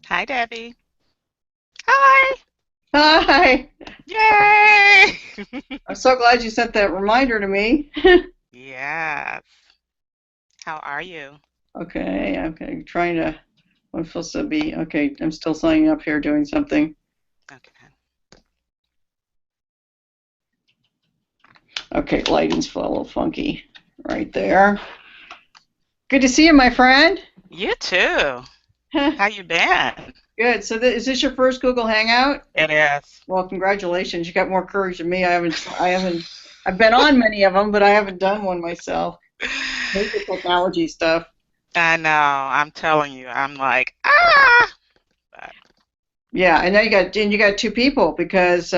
Hi, Debbie. Hi. Hi. Yay. I'm so glad you sent that reminder to me. Yes. How are you? Okay, trying to. I'm supposed to be. Okay, I'm still signing up here doing something. Okay. Okay, lighting's a little funky right there. Good to see you, my friend. You too. How you been? Good. So, is this your first Google Hangout? It is. Well, congratulations. You got more courage than me. I haven't. I've been on many of them, but I haven't done one myself. I hate the technology stuff. I know. I'm telling you. I'm like, ah. But, Yeah, I know you got two people because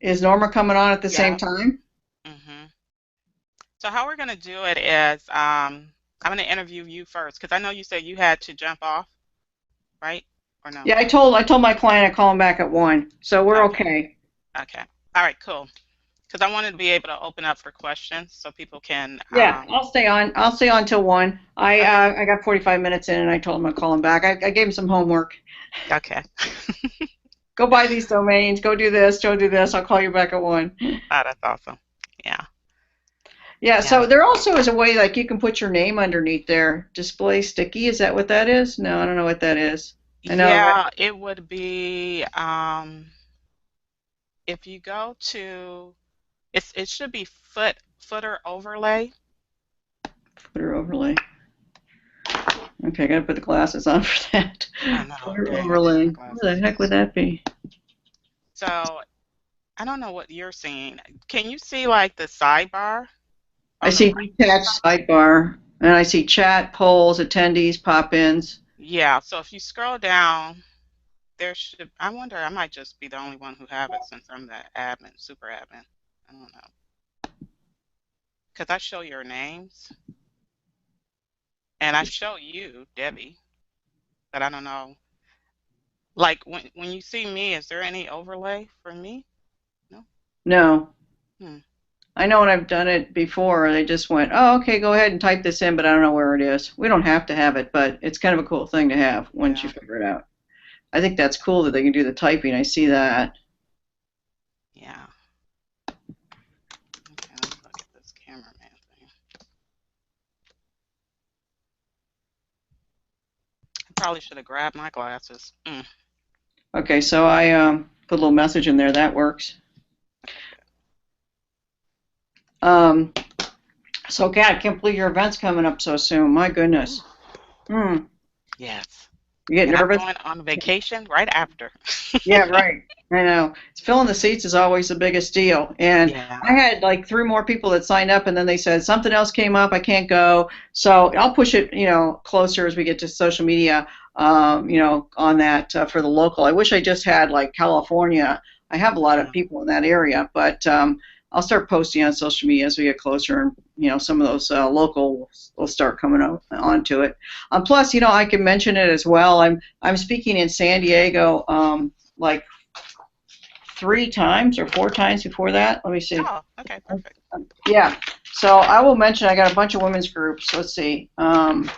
is Norma coming on at the same yeah. time? hmm So how we're gonna do it is, I'm gonna interview you first because I know you said you had to jump off, right? Or no? Yeah, I told my client I'd call him back at 1, so we're Okay. okay. Okay. All right. Cool. Because I wanted to be able to open up for questions so people can. Yeah, I'll stay on till 1. I Okay. uh, I got 45 minutes in, and I told him I'd call him back. I gave him some homework. Okay. Go buy these domains. Go do this. Go do this. I'll call you back at 1. Oh, that's awesome. Yeah. Yeah. Yeah. So there also is a way like you can put your name underneath there. Display sticky. Is that what that is? No, I don't know what that is. I know. Yeah, it would be if you go to it should be footer overlay. Footer overlay. Okay, I gotta put the glasses on for that. I know, Footer dang, I didn't have my overlay. Where the glasses. heck would that be? So I don't know what you're seeing. Can you see like the sidebar I on the see right hand detached side? sidebar, and I see chat, polls, attendees, pop-ins. Yeah, so if you scroll down, there should I wonder I might just be the only one who have it since I'm the admin, super admin. I don't know. Because I show your names and I show you, Debbie, but I don't know. Like when you see me, is there any overlay for me? No? No, Hmm. I know when I've done it before, they just went, "Oh, okay, go ahead and type this in," but I don't know where it is. We don't have to have it, but it's kind of a cool thing to have once you Yeah. figure it out. I think that's cool that they can do the typing. I see that. Yeah. Okay, let me look at this cameraman thing. I probably should have grabbed my glasses. Okay, so I put a little message in there. That works. Okay, good. Um, so, Kat, I can't believe your event's coming up so soon. My Ooh, goodness. Hmm. yes. You get And I'm nervous? going on vacation right after. Yeah, right. I know. Filling the seats is always the biggest deal. And Yeah. I had like three more people that signed up, and then they said something else came up. I can't go. So I'll push it, closer as we get to social media, on that for the local. I wish I just had like California. I have a lot of Yeah. people in that area, but I'll start posting on social media as we get closer, and some of those local will start coming onto it. Plus, I can mention it as well. I'm speaking in San Diego. Like 3 times or 4 times before that. Let me see. Oh, okay, perfect. Yeah. So I will mention I got a bunch of women's groups. Let's see. I'm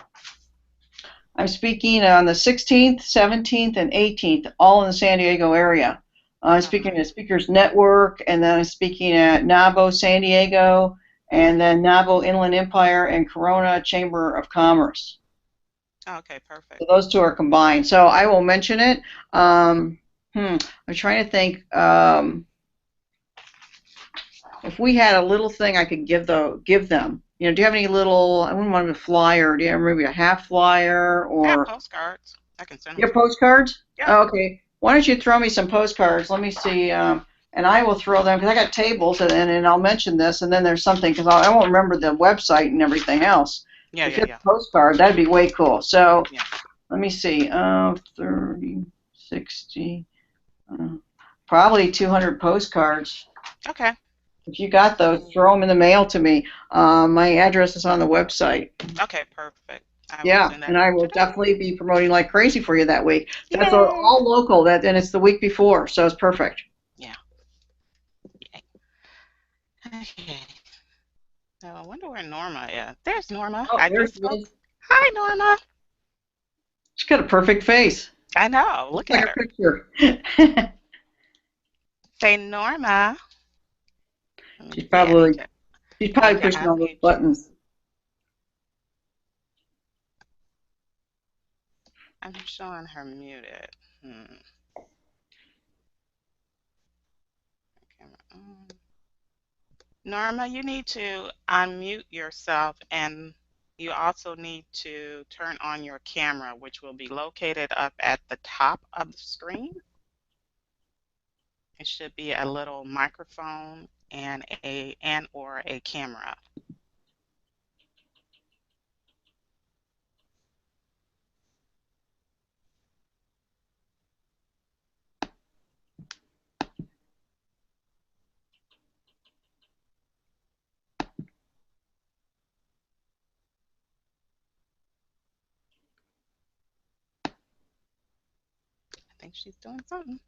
speaking on the 16th, 17th, and 18th, all in the San Diego area. I'm Oh, speaking nice. at Speakers Network, and then I'm speaking at NAVO San Diego, and then NAVO Inland Empire and Corona Chamber of Commerce. Oh, okay, perfect. So those two are combined. So I will mention it. Um, I'm trying to think. If we had a little thing I could give them, do you have any little? I wouldn't want a flyer. Do you have maybe a half flyer I have or postcards. I can send them your to you. postcards? Yeah. Oh, okay. Why don't you throw me some postcards? Let me see, and I will throw them because I got tables, and I'll mention this, and then there's something because I won't remember the website and everything else. Yeah, If you yeah, have yeah. a postcard, that'd be way cool. So Yeah. let me see, 30, 60, probably 200 postcards. Okay. If you got those, Cool. throw them in the mail to me. My address is on the website. Okay, perfect. I will Yeah, send that and I over will today. definitely be promoting like crazy for you that week. That's Yay! all local. And it's the week before, so it's perfect. Yeah. Yay. Okay. So I wonder where Norma is. There's Norma. Oh, I there just she spoke. is. Hi, Norma. She's got a perfect face. I know. Looks Look like at a her. picture. Say Norma. Let me She's see. probably she's I need probably to pushing all those unmute you. buttons. I'm showing her muted. Hmm. Camera on. Norma, you need to unmute yourself and you also need to turn on your camera, which will be located up at the top of the screen. It should be a little microphone and or a camera. I think she's doing something.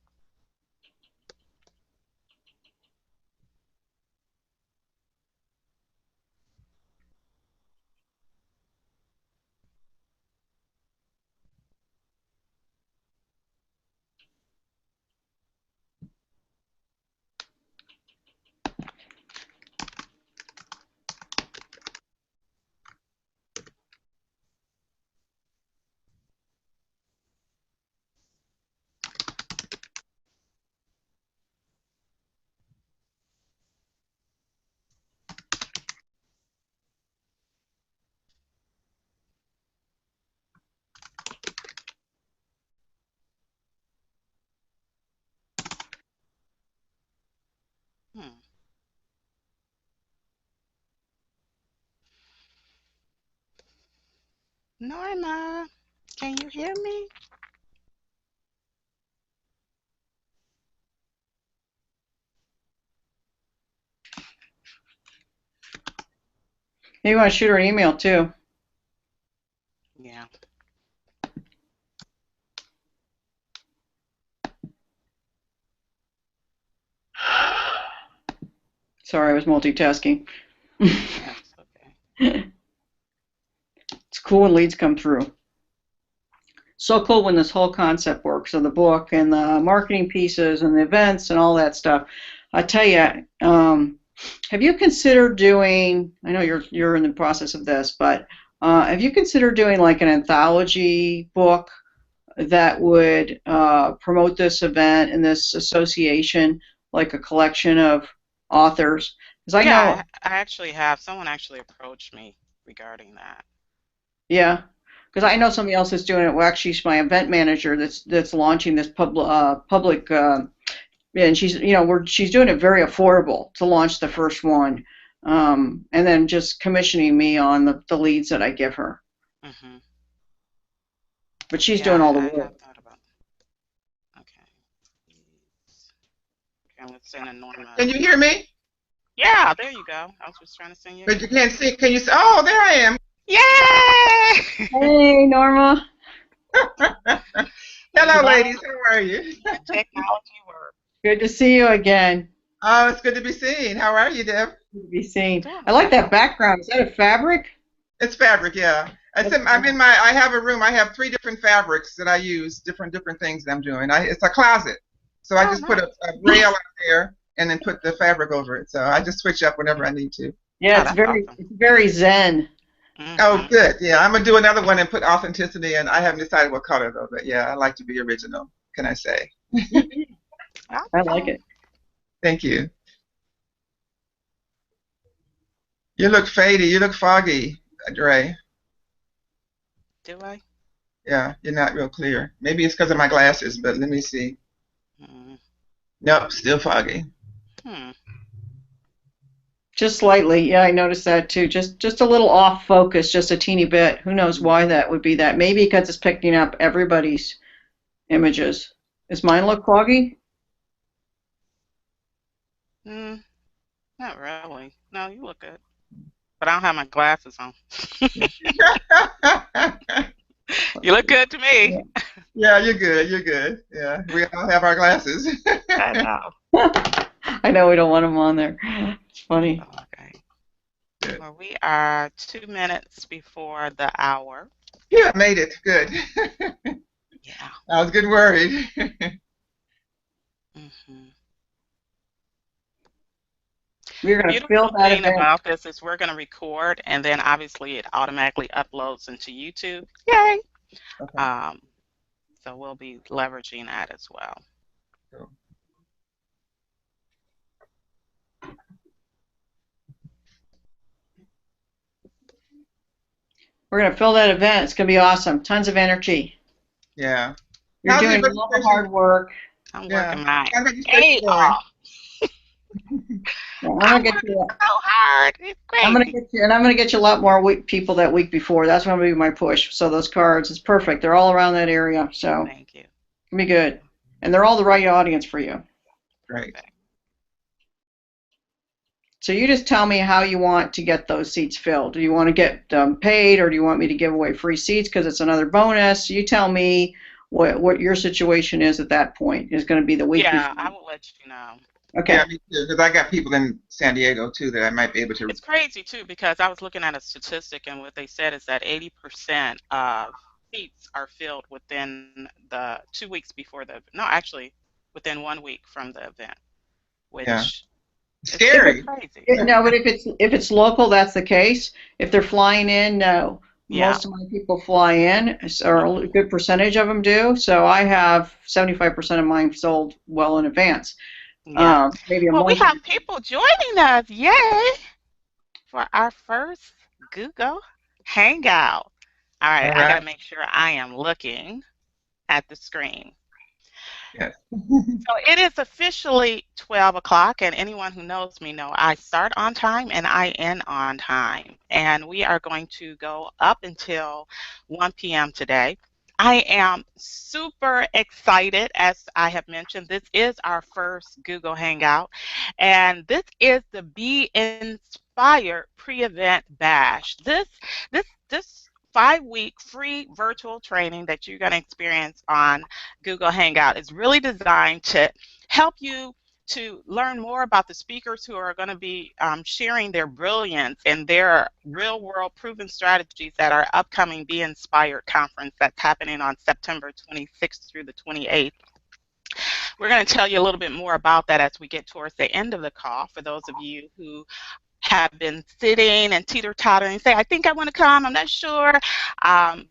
Hmm. Norma, can you hear me? Maybe you want to shoot her an email too. Yeah. Sorry, I was multitasking. That's okay. It's cool when leads come through. So cool when this whole concept works of the book and the marketing pieces and the events and all that stuff. I tell you, have you considered doing? I know you're in the process of this, but have you considered doing like an anthology book that would promote this event and this association, like a collection of authors? Because I know, Yeah, I actually have. Someone actually approached me regarding that. yeah, because I Yeah. know somebody else is doing it. Well, actually, she's my event manager that's launching this public. And she's she's doing it very affordable to launch the first one, and then just commissioning me on the leads that I give her. Hmm. But she's doing all Yeah, the I work. have thought about. Okay. Okay, I'm gonna send a Norma. Can you hear me? Yeah, there you go. I was just trying to send you an But you invite. can't see. Can you see? Oh, there I am. Yay! Hey, Norma. We Hello, love ladies. How are you? when technology works. Good to see you again. Oh, it's good to be seen. How are you, Deb? Good to be seen. Doing I like that well. background. Is that a fabric? It's fabric, yeah. That's I'm in my. I have a room. I have three different fabrics that I use, different things that I'm doing. It's a closet, so I Oh, just put nice. a rail out there and then put the fabric over it. So I just switch up whenever I need to. Yeah, Oh, that's awesome. it's very zen. Oh, Hmm. good. Yeah, I'm gonna do another one and put authenticity in. I haven't decided what color though, but yeah, I like to be original. Can I say? I like Awesome. it. Thank you. You look faded. You look foggy, Dre. Do I? Yeah, you're not real clear. Maybe it's because of my glasses, but let me see. Mm. Nope, still foggy. Hmm. Just slightly. Yeah, I noticed that too. Just a little off focus, just a teeny bit. Who knows why that would be that? Maybe because it's picking up everybody's images. Does mine look foggy? Mm, not really. No, you look good. But I don't have my glasses on. You look good to me. Yeah. Yeah, you're good. You're good. Yeah, we all have our glasses. I know. I know we don't want them on there. It's funny. Okay. Good. Well, we are 2 minutes before the hour. Yeah, I made it. Good. Yeah. I was getting worried. Hmm. We're The going to fill beautiful that thing event. about this is we're going to record, and then obviously it automatically uploads into YouTube. Yay! Okay. Um, so we'll be leveraging that as well. Cool. We're going to fill that event. It's going to be awesome. Tons of energy. Yeah. You're How's the doing all the registration? hard work. I'm Yeah. working my How's the registration A going? off. Yeah, I'm I'm going to get working you. so hard. It's I'm going to crazy. get you, and I'm going to get you a lot more people that week before. That's going to be my push. So those cards, it's perfect. They're all around that area. So Thank you. it'll be good, and they're all the right audience for you. Great. Perfect. So you just tell me how you want to get those seats filled. Do you want to get paid, or do you want me to give away free seats because it's another bonus? You tell me what your situation is at that point. Is going to be the week Yeah, before. I will let you know. Yeah, Okay. me too. Because I got people in San Diego too that I might be able to. It's crazy too because I was looking at a statistic and what they said is that 80% of seats are filled within the 2 weeks before the, no, actually within 1 week from the event, Yeah. which is If kind it, of Scary. crazy. no, but if it's local, that's the case. If they're flying in, no. Yeah. Most of my people fly in, or a Hmm. good percentage of them do. So I have 75% of mine sold well in advance. Yeah. Maybe a Well, we month. have people joining us. Yay! For our first Google Hangout. All right, All I got to right. make sure I am looking at the screen. Yes. So it is officially 12 o'clock, and anyone who knows me know I start on time and I end on time. And we are going to go up until 1 p.m. today. I am super excited, as I have mentioned. This is our first Google Hangout, and this is the Be Inspired Pre-Event Bash. This 5-week free virtual training that you're going to experience on Google Hangout is really designed to help you to learn more about the speakers who are going to be sharing their brilliance and their real world proven strategies at our upcoming Be Inspired conference that's happening on September 26th through the 28th. We're going to tell you a little bit more about that as we get towards the end of the call for those of you who have been sitting and teeter-tottering and say, I think I want to come, I'm not sure. I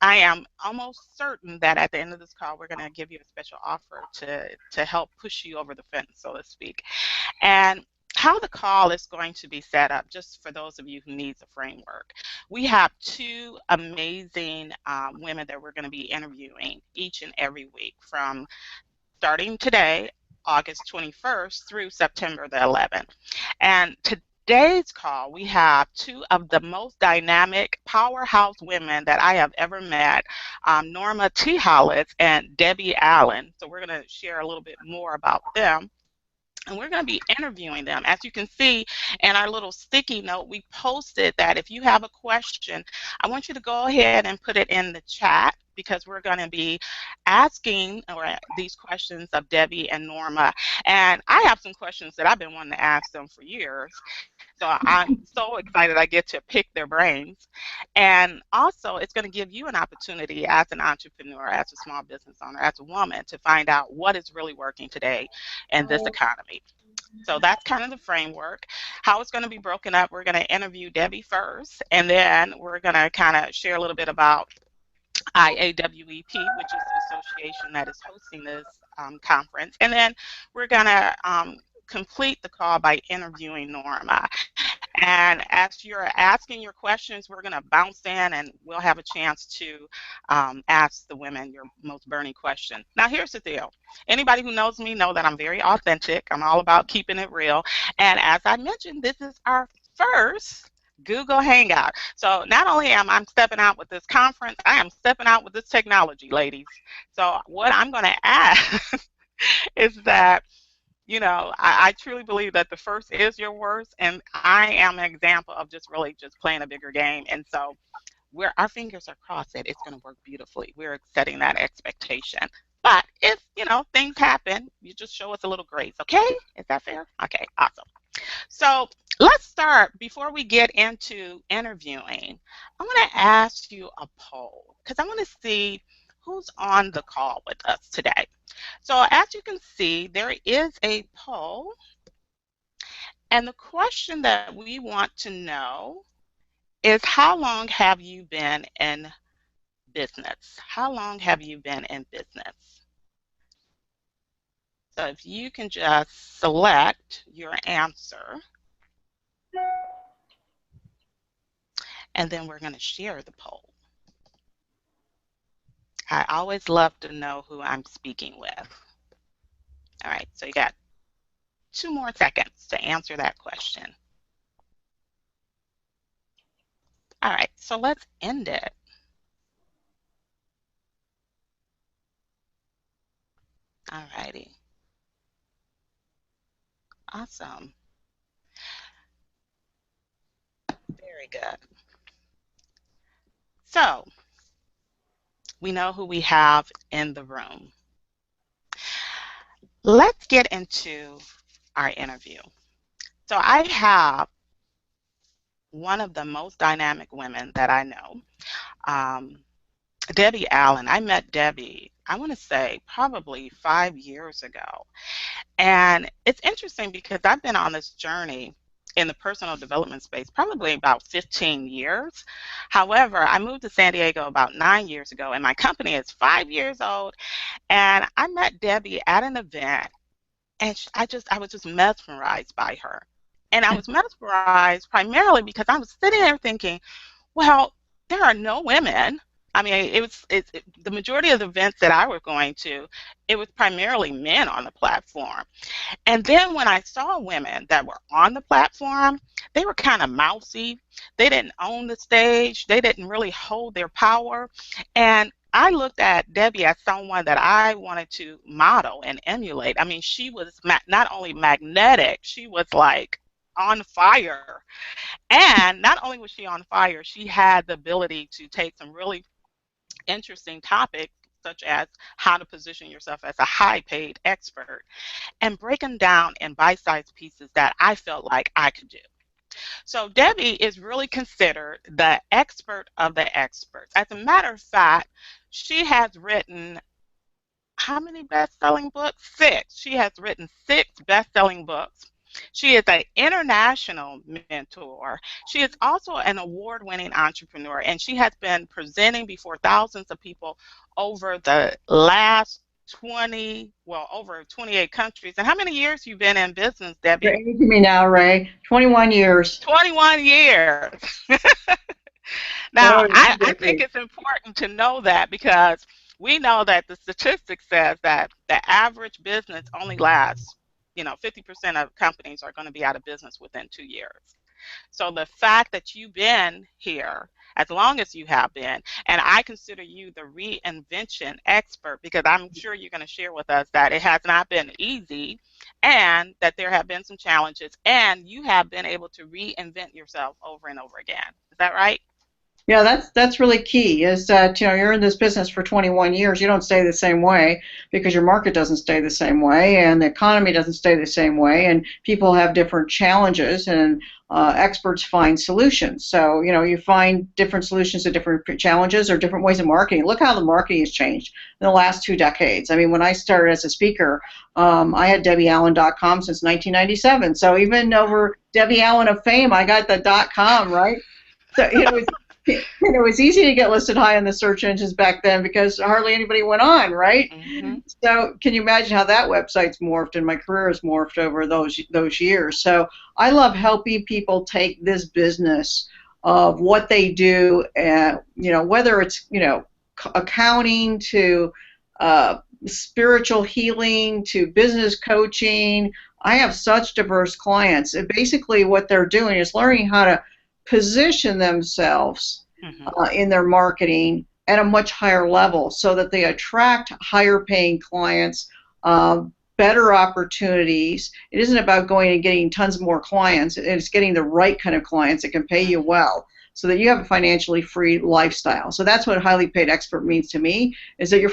am almost certain that at the end of this call, we're going to give you a special offer to help push you over the fence, so to speak. And how the call is going to be set up, just for those of you who need the framework. We have two amazing women that we're going to be interviewing each and every week from starting today, August 21st, through September the 11th. And today's call, we have two of the most dynamic powerhouse women that I have ever met, Norma T. Hollis and Debbie Allen. So we're going to share a little bit more about them. And we're going to be interviewing them. As you can see in our little sticky note, we posted that if you have a question, I want you to go ahead and put it in the chat because we're going to be asking these questions of Debbie and Norma. And I have some questions that I've been wanting to ask them for years. So I'm so excited I get to pick their brains. And also, it's going to give you an opportunity as an entrepreneur, as a small business owner, as a woman to find out what is really working today in this economy. So that's kind of the framework. How it's going to be broken up, we're going to interview Debbie first, and then we're going to kind of share a little bit about IAWEP, which is the association that is hosting this conference. And then we're going to complete the call by interviewing Norma. And as you're asking your questions, we're going to bounce in and we'll have a chance to ask the women your most burning question. Now, here's the deal. Anybody who knows me know that I'm very authentic. I'm all about keeping it real. And as I mentioned, this is our first Google Hangout. So not only am I stepping out with this conference, I am stepping out with this technology, ladies. So what I'm going to ask is that I truly believe that the first is your worst, and I am an example of just really just playing a bigger game. And so where our fingers are crossed that it's going to work beautifully. We're setting that expectation. But if, things happen, you just show us a little grace, okay? Is that fair? Okay, awesome. So let's start. Before we get into interviewing, I want to ask you a poll because I want to see who's on the call with us today. So as you can see, there is a poll, and the question that we want to know is how long have you been in business? How long have you been in business? So if you can just select your answer, and then we're going to share the poll. I always love to know who I'm speaking with. All right, so you got 2 more seconds to answer that question. All right, so let's end it. All righty. Awesome. Very good. So we know who we have in the room. Let's get into our interview. So I have one of the most dynamic women that I know, Debbie Allen. I met Debbie, I want to say probably 5 years ago. And it's interesting because I've been on this journey in the personal development space probably about 15 years. However, I moved to San Diego about 9 years ago, and my company is 5 years old. And I met Debbie at an event, and I was just mesmerized by her. And I was mesmerized primarily because I was sitting there thinking, well, there are no women. I mean, the majority of the events that I was going to, it was primarily men on the platform. And then when I saw women that were on the platform, they were kind of mousy. They didn't own the stage. They didn't really hold their power. And I looked at Debbie as someone that I wanted to model and emulate. I mean, she was not only magnetic, she was like on fire. And not only was she on fire, she had the ability to take some really interesting topics such as how to position yourself as a high-paid expert and break them down in bite-sized pieces that I felt like I could do. So Debbie is really considered the expert of the experts. As a matter of fact, she has written how many best-selling books? 6. She has written 6 best-selling books. She is an international mentor. She is also an award-winning entrepreneur, and she has been presenting before thousands of people over the last over 28 countries. And how many years you been in business, Debbie? You're aging me now, Ray. 21 years. 21 years. Now, I think it's important to know that because we know that the statistics says that the average business only lasts, 50% of companies are going to be out of business within 2 years. So the fact that you've been here as long as you have been, and I consider you the reinvention expert because I'm sure you're going to share with us that it has not been easy and that there have been some challenges and you have been able to reinvent yourself over and over again. Is that right? Yeah, that's really key is that, you're in this business for 21 years. You don't stay the same way because your market doesn't stay the same way and the economy doesn't stay the same way and people have different challenges and experts find solutions. So, you find different solutions to different challenges or different ways of marketing. Look how the marketing has changed in the last 2 decades. I mean, when I started as a speaker, I had DebbieAllen.com since 1997. So even over Debbie Allen of fame, I got the .com, right? So it was easy to get listed high on the search engines back then because hardly anybody went on, right? Mm-hmm. So can you imagine how that website's morphed and my career has morphed over those years? So I love helping people take this business of what they do, and whether it's accounting to spiritual healing to business coaching. I have such diverse clients. And basically, what they're doing is learning how to position themselves in their marketing at a much higher level so that they attract higher paying clients, better opportunities. It isn't about going and getting tons more clients. It's getting the right kind of clients that can pay you well so that you have a financially free lifestyle. So that's what highly paid expert means to me, is that you're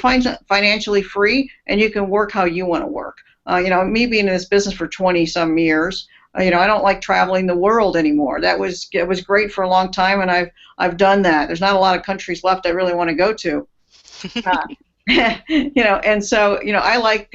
financially free and you can work how you want to work. Me being in this business for 20 some years, I don't like traveling the world anymore. It was great for a long time, and I've done that. There's not a lot of countries left I really want to go to. Uh, and so, I like,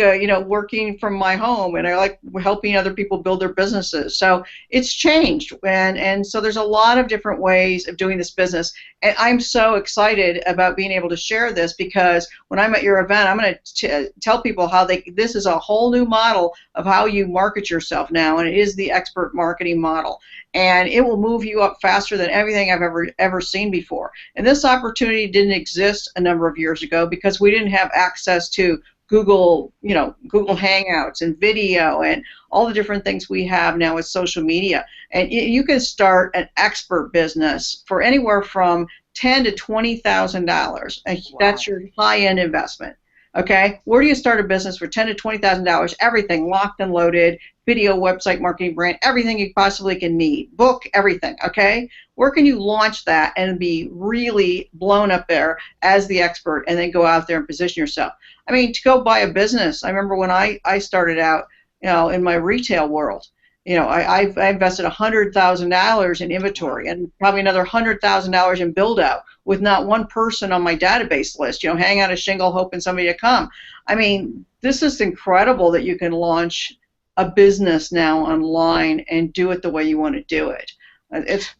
working from my home, and I like helping other people build their businesses. So it's changed. And so there's a lot of different ways of doing this business. And I'm so excited about being able to share this, because when I'm at your event, I'm going to tell people how this is a whole new model of how you market yourself now. And it is the expert marketing model. And it will move you up faster than everything I've ever seen before. And this opportunity didn't exist a number of years ago because we didn't have access to Google Hangouts and video and all the different things we have now with social media. And you can start an expert business for anywhere from $10,000 to $20,000. And Wow. that's your high-end investment. Okay, where do you start a business for $10,000 to $20,000? Everything locked and loaded, video, website, marketing, brand, everything you possibly can need, book, everything. Okay, where can you launch that and be really blown up there as the expert, and then go out there and position yourself? I mean, to go buy a business, I remember when I started out, in my retail world, I invested $100,000 in Wow. inventory and probably another $100,000 in build out with not one person on my database list, hang out a shingle hoping somebody to come. I mean, this is incredible that you can launch a business now online and do it the way you want to do it.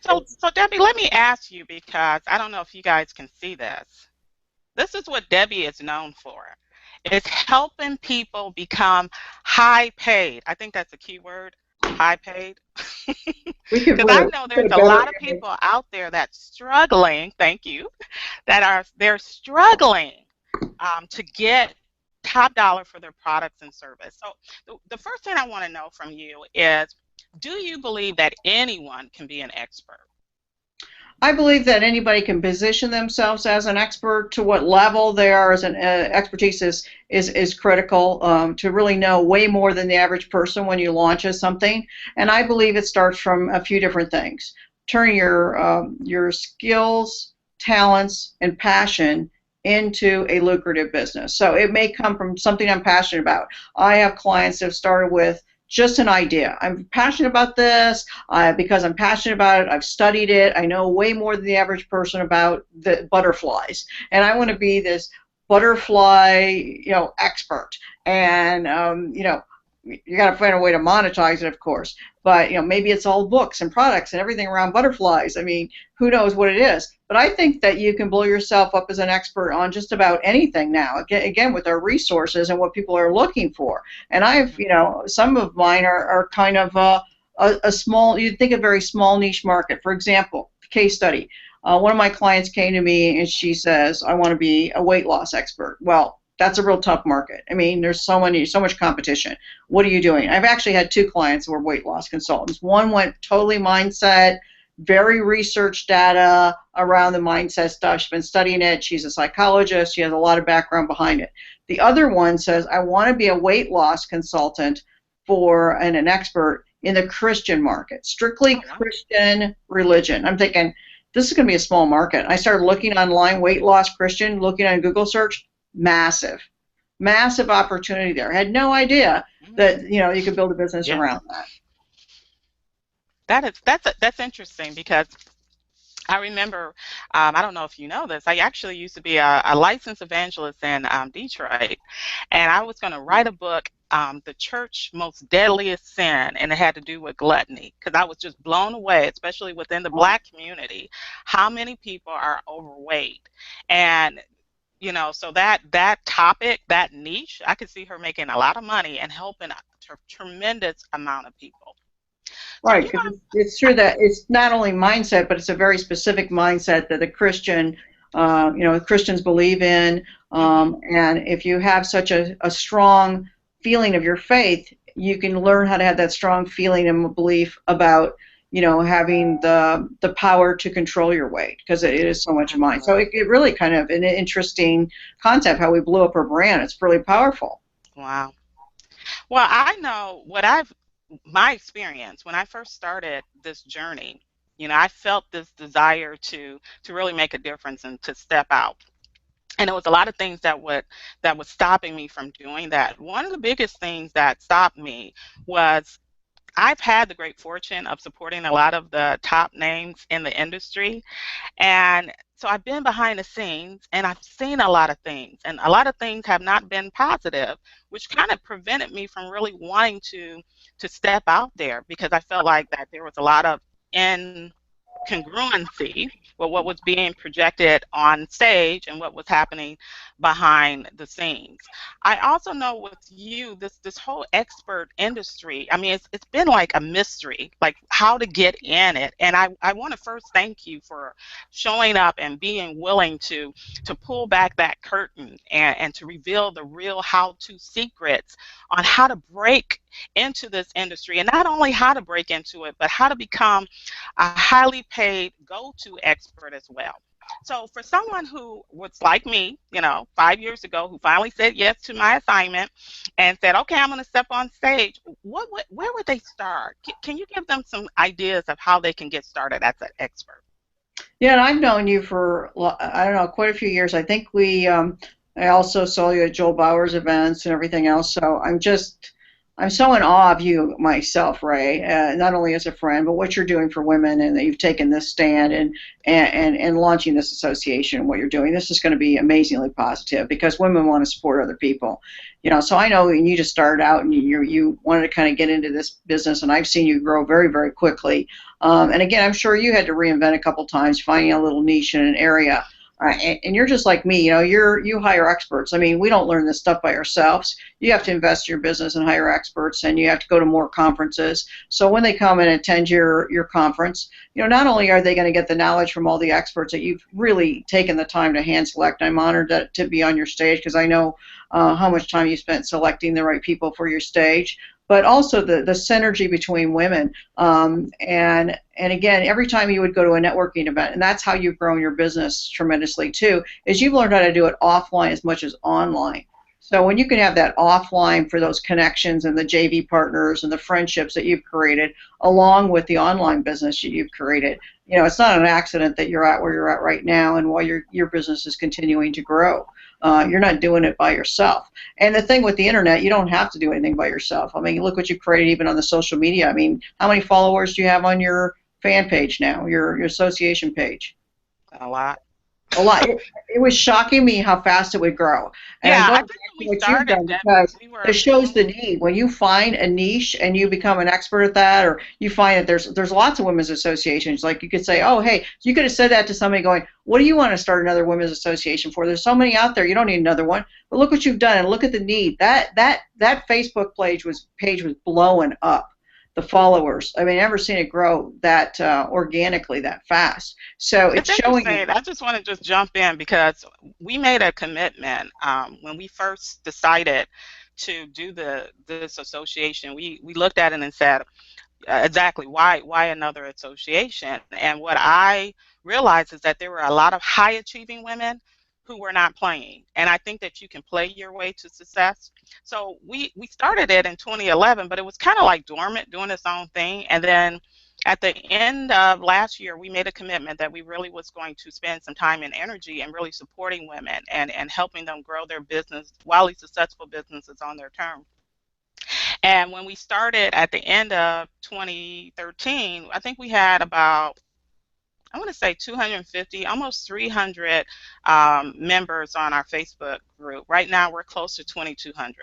So Debbie, let me ask you, because I don't know if you guys can see this. This is what Debbie is known for. It's helping people become high paid. I think that's a key word, high paid. We could Because I know put there's a a better lot of image. people out there that's struggling, thank you, they're struggling to get top dollar for their products and service. So the first thing I want to know from you is, do you believe that anyone can be an expert? I believe that anybody can position themselves as an expert. To what level they are as an expertise is critical, to really know way more than the average person when you launch something. And I believe it starts from a few different things. Turn your skills, talents, and passion into a lucrative business. So it may come from something I'm passionate about. I have clients that have started with just an idea. I'm passionate about this, because I'm passionate about it. I've studied it. I know way more than the average person about the butterflies, and I want to be this butterfly, expert. And you got to find a way to monetize it, of course. But maybe it's all books and products and everything around butterflies. I mean, who knows what it is? But I think that you can blow yourself up as an expert on just about anything now. Again, with our resources and what people are looking for. And some of mine are kind of a small. You'd think a very small niche market. For example, case study. One of my clients came to me and she says, "I want to be a weight loss expert." Well, that's a real tough market. I mean, there's so much competition. What are you doing? I've actually had two clients who were weight loss consultants. One went totally mindset, very research data around the mindset stuff. She's been studying it. She's a psychologist. She has a lot of background behind it. The other one says, I want to be a weight loss consultant and an expert in the Christian market, strictly Oh, wow. Christian religion. I'm thinking, this is going to be a small market. I started looking online, weight loss Christian, looking on Google search, massive, massive opportunity there. I had no idea Mm, that you could build a business yes. around that. That's interesting, because I remember, I don't know if you know this, I actually used to be a licensed evangelist in Detroit, and I was going to write a book, The Church Most Deadliest Sin, and it had to do with gluttony, because I was just blown away, especially within the Black community, how many people are overweight. And so that topic, that niche, I could see her making a lot of money and helping a tremendous amount of people. So, Right, because it's true that it's not only mindset, but it's a very specific mindset that Christians believe in. mhm. And if you have such a strong feeling of your faith, you can learn how to have that strong feeling and belief about, having the power to control your weight, because it is so much mind. So it really kind of an interesting concept how we blew up our brand. It's really powerful. Wow. Well, I know my experience when I first started this journey, I felt this desire to really make a difference and to step out. And there was a lot of things that was stopping me from doing that. One of the biggest things that stopped me was I've had the great fortune of supporting a lot of the top names in the industry. And so I've been behind the scenes and I've seen a lot of things, and a lot of things have not been positive, which kind of prevented me from really wanting to step out there because I felt like that there was a lot of incongruency with what was being projected on stage and what was happening behind the scenes. I also know with you, this whole expert industry, I mean, it's been like a mystery, like how to get in it. And I want to first thank you for showing up and being willing to pull back that curtain and to reveal the real how-to secrets on how to break into this industry, and not only how to break into it, but how to become a highly paid go-to expert as well. So for someone who was like me, 5 years ago, who finally said yes to my assignment and said, okay, I'm going to step on stage, where would they start? Can you give them some ideas of how they can get started as an expert? Yeah, and I've known you for, I don't know, quite a few years. I think I also saw you at Joel Bauer's events and everything else. So I'm so in awe of you myself, Ray, not only as a friend, but what you're doing for women, and that you've taken this stand and launching this association and what you're doing. This is going to be amazingly positive because women want to support other people. So I know when you just started out and you wanted to kind of get into this business, and I've seen you grow very, very quickly. And again, I'm sure you had to reinvent a couple times, finding a little niche in an area. And you're just like me, you hire experts. I mean, we don't learn this stuff by ourselves. You have to invest in your business and hire experts, and you have to go to more conferences. So when they come and attend your conference, not only are they going to get the knowledge from all the experts that you've really taken the time to hand select. I'm honored to be on your stage because I know how much time you spent selecting the right people for your stage, but also the synergy between women. And again, every time you would go to a networking event, and that's how you've grown your business tremendously too, is you've learned how to do it offline as much as online. So when you can have that offline for those connections and the JV partners and the friendships that you've created, along with the online business that you've created, it's not an accident that you're at where you're at right now, and while your business is continuing to grow. You're not doing it by yourself. And the thing with the internet, you don't have to do anything by yourself. I mean, look what you created even on the social media. I mean, how many followers do you have on your fan page now, your association page? A lot. A lot. It was shocking me how fast it would grow. And Yeah, I'm I going think back when to we what you've started, done Debbie, because we were. it shows the need. When you find a niche and you become an expert at that, or you find that there's lots of women's associations. Like you could say, oh, hey, you could have said that to somebody going, what do you want to start another women's association for? There's so many out there. You don't need another one. But look what you've done, and look at the need. That Facebook page was blowing up. The followers. I mean, I've never seen it grow that organically that fast. So it's It's showing interesting. you. I just want to just jump in because we made a commitment when we first decided to do this association. We looked at it and said, exactly, why another association? And what I realized is that there were a lot of high achieving women who were not playing, and I think that you can play your way to success. So we started it in 2011, but it was kind of like dormant, doing its own thing. And then at the end of last year, we made a commitment that we really was going to spend some time and energy and really supporting women and helping them grow their business, wildly successful businesses on their terms. And when we started at the end of 2013, I think we had about, I want to say 250, almost 300 members on our Facebook group. Right now, we're close to 2,200.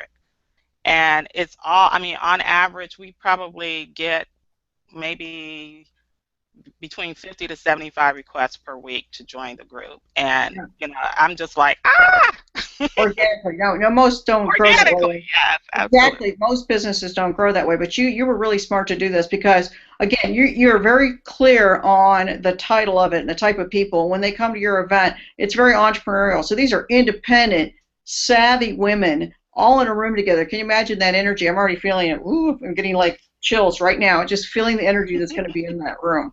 And it's all, I mean, on average, we probably get maybe between 50 to 75 requests per week to join the group. And, I'm just like, Organically. No, most don't grow that way. Organically, yes, absolutely. Exactly. Most businesses don't grow that way, but you were really smart to do this because, again, you're very clear on the title of it and the type of people. When they come to your event, it's very entrepreneurial. So these are independent, savvy women all in a room together. Can you imagine that energy? I'm already feeling it. Ooh, I'm getting like chills right now, just feeling the energy that's going to be in that room.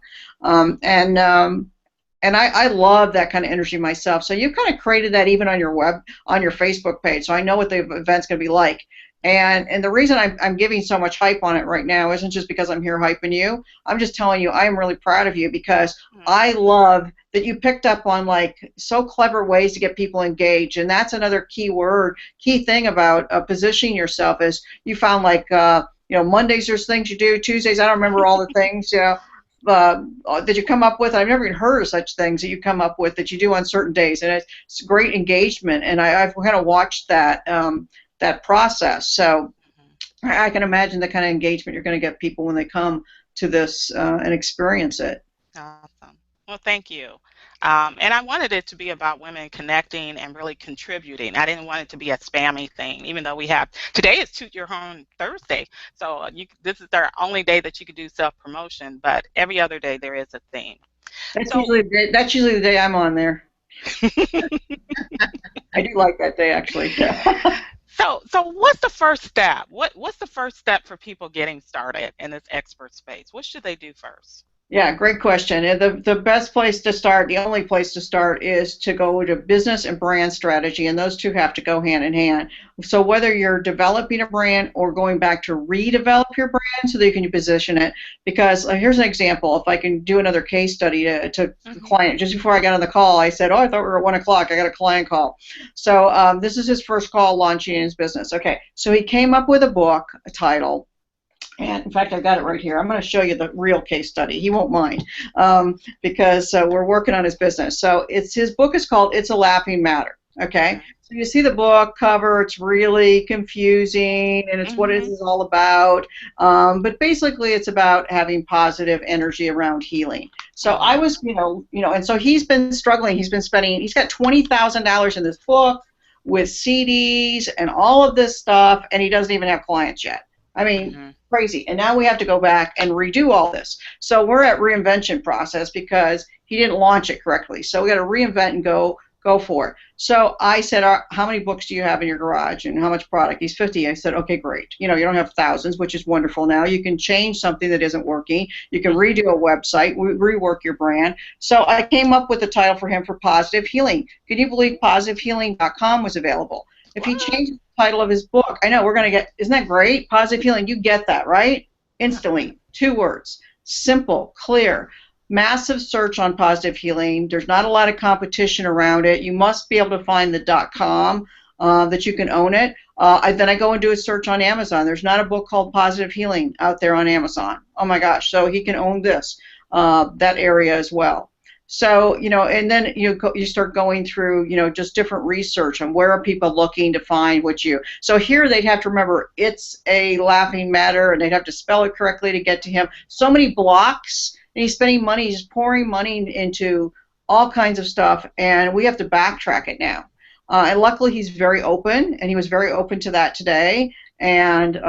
And I love that kind of energy myself. So you've kind of created that even on your Facebook page. So I know what the event's going to be like. And the reason I'm giving so much hype on it right now isn't just because I'm here hyping you. I'm just telling you I'm really proud of you because I love that you picked up on like so clever ways to get people engaged. And that's another key thing about positioning yourself is you found like Mondays there's things you do, Tuesdays I don't remember all the things, that you come up with. I've never even heard of such things that you come up with that you do on certain days, and it's great engagement. And I've kind of watched that process. So I can imagine the kind of engagement you're going to get people when they come to this and experience it. Awesome. Well, thank you. And I wanted it to be about women connecting and really contributing. I didn't want it to be a spammy thing, even though today is Toot Your Horn Thursday. So this is their only day that you could do self-promotion, but every other day there is a theme. That's usually the day I'm on there. I do like that day, actually. So what's the first step? What's the first step for people getting started in this expert space? What should they do first? Yeah, great question. The best place to start, the only place to start, is to go to business and brand strategy, and those two have to go hand in hand. So whether you're developing a brand or going back to redevelop your brand so that you can position it, because here's an example. If I can do another case study to the client. Just before I got on the call, I said, I thought we were at 1 o'clock. I got a client call. So this is his first call launching in his business. Okay, so he came up with a title. And in fact, I've got it right here. I'm going to show you the real case study. He won't mind because we're working on his business. So his book is called It's a Laughing Matter. Okay. So you see the book cover. It's really confusing, and it's what it is all about. But basically, it's about having positive energy around healing. So I was, and so he's been struggling. He's got $20,000 in this book with CDs and all of this stuff, and he doesn't even have clients yet. I mean, crazy. And now we have to go back and redo all this. So we're at reinvention process because he didn't launch it correctly. So we got to reinvent and go for it. So I said, how many books do you have in your garage and how much product? He's 50. I said, okay, great. You don't have thousands, which is wonderful now. You can change something that isn't working. You can redo a website, rework your brand. So I came up with a title for him for Positive Healing. Can you believe positivehealing.com was available? If he changes the title of his book, I know we're going to get, isn't that great? Positive Healing, you get that, right? Instantly. 2 words. Simple, clear. Massive search on Positive Healing. There's not a lot of competition around it. You must be able to find the .com that you can own it. Then I go and do a search on Amazon. There's not a book called Positive Healing out there on Amazon. Oh my gosh. So he can own this, that area as well. So, and then you start going through, just different research on where are people looking to find so here they'd have to remember it's a laughing matter, and they'd have to spell it correctly to get to him. So many blocks, and he's spending money, he's pouring money into all kinds of stuff, and we have to backtrack it now. And luckily he's very open, and he was very open to that today. And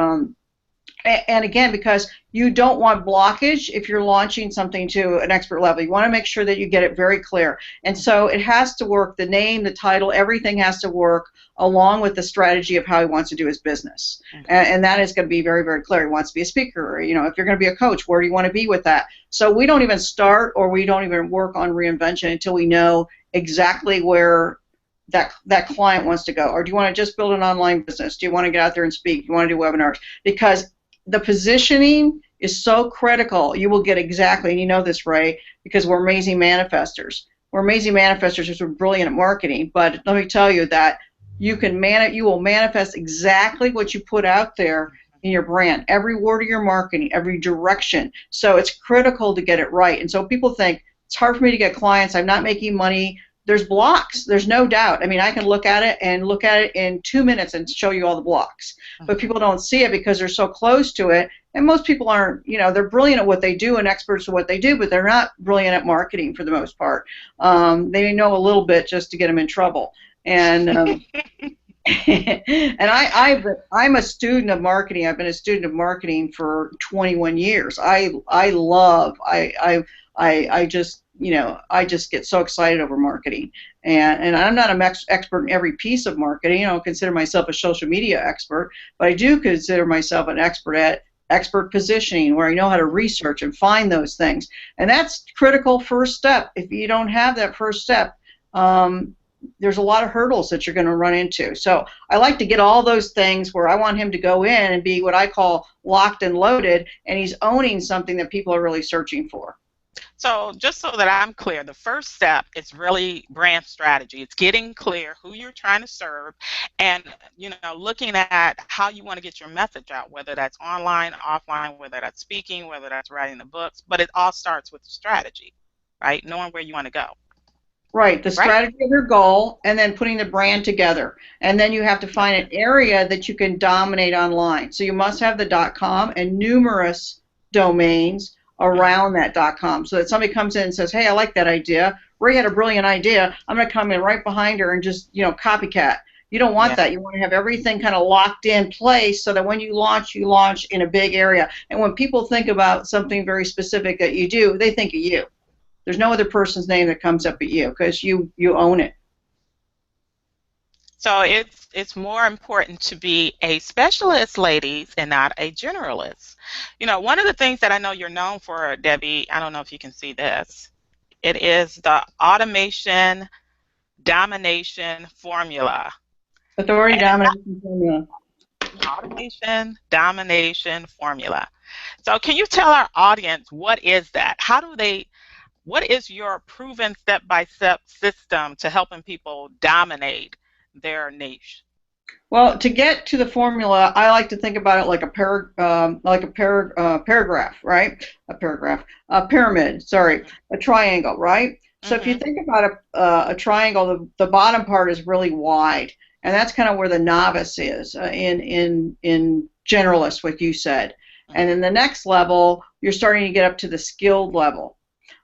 again, because you don't want blockage if you're launching something to an expert level. You want to make sure that you get it very clear. And so it has to work, the name, the title, everything has to work along with the strategy of how he wants to do his business. And that is going to be very, very clear. He wants to be a speaker, or, if you're going to be a coach, where do you want to be with that? So we don't even start, or we don't even work on reinvention until we know exactly where that client wants to go. Or do you want to just build an online business? Do you want to get out there and speak? Do you want to do webinars? Because the positioning is so critical. You will get exactly, and you know this, Ray, because we're amazing manifestors. We're amazing manifestors because we're brilliant at marketing. But let me tell you that you will manifest exactly what you put out there in your brand, every word of your marketing, every direction. So it's critical to get it right. And so people think it's hard for me to get clients. I'm not making money. There's blocks. There's no doubt. I mean, I can look at it in 2 minutes and show you all the blocks. But people don't see it because they're so close to it. And most people aren't, they're brilliant at what they do and experts at what they do, but they're not brilliant at marketing for the most part. They know a little bit just to get them in trouble. And and I'm a student of marketing. I've been a student of marketing for 21 years. I just get so excited over marketing, and I'm not an expert in every piece of marketing. I don't consider myself a social media expert, but I do consider myself an expert at expert positioning, where I know how to research and find those things, and that's critical first step. If you don't have that first step, there's a lot of hurdles that you're going to run into. So I like to get all those things where I want him to go in and be what I call locked and loaded, and he's owning something that people are really searching for. So just so that I'm clear, the first step is really brand strategy. It's getting clear who you're trying to serve and, looking at how you want to get your message out, whether that's online, offline, whether that's speaking, whether that's writing the books, but it all starts with the strategy, right? Knowing where you want to go, Right, the right? strategy of your goal, and then putting the brand together. And then you have to find an area that you can dominate online. So you must have the .com and numerous domains Hmm. around that .com, so that somebody comes in and says, "Hey, I like that idea. Ray had a brilliant idea. I'm going to come in right behind her and just, copycat." You don't want Yeah. that. You want to have everything kind of locked in place so that when you launch in a big area. And when people think about something very specific that you do, they think of you. There's no other person's name that comes up at you because you own it. So it's more important to be a specialist, ladies, and not a generalist. One of the things that I know you're known for, Debbie, I don't know if you can see this. It is the automation domination formula. Authority, And domination, formula. automation domination formula. So can you tell our audience what is that? What is your proven step-by-step system to helping people dominate their niche? Well, to get to the formula, I like to think about it like paragraph, right? A pyramid. Sorry, a triangle, right? So if you Hmm. think about a triangle, the bottom part is really wide, and that's kind of where the novice is in generalist, what you said. And then Hmm. the next level, you're starting to get up to the skilled level.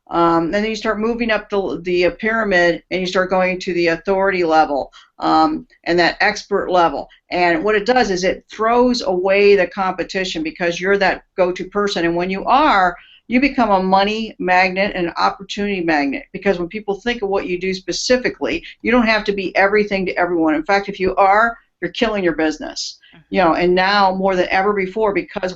And then you start moving up the pyramid and you start going to the authority level, and that expert level. And what it does is it throws away the competition because you're that go-to person. And when you are, you become a money magnet and an opportunity magnet because when people think of what you do specifically, you don't have to be everything to everyone. In fact, if you are, you're killing your business. Hmm. And now more than ever before, because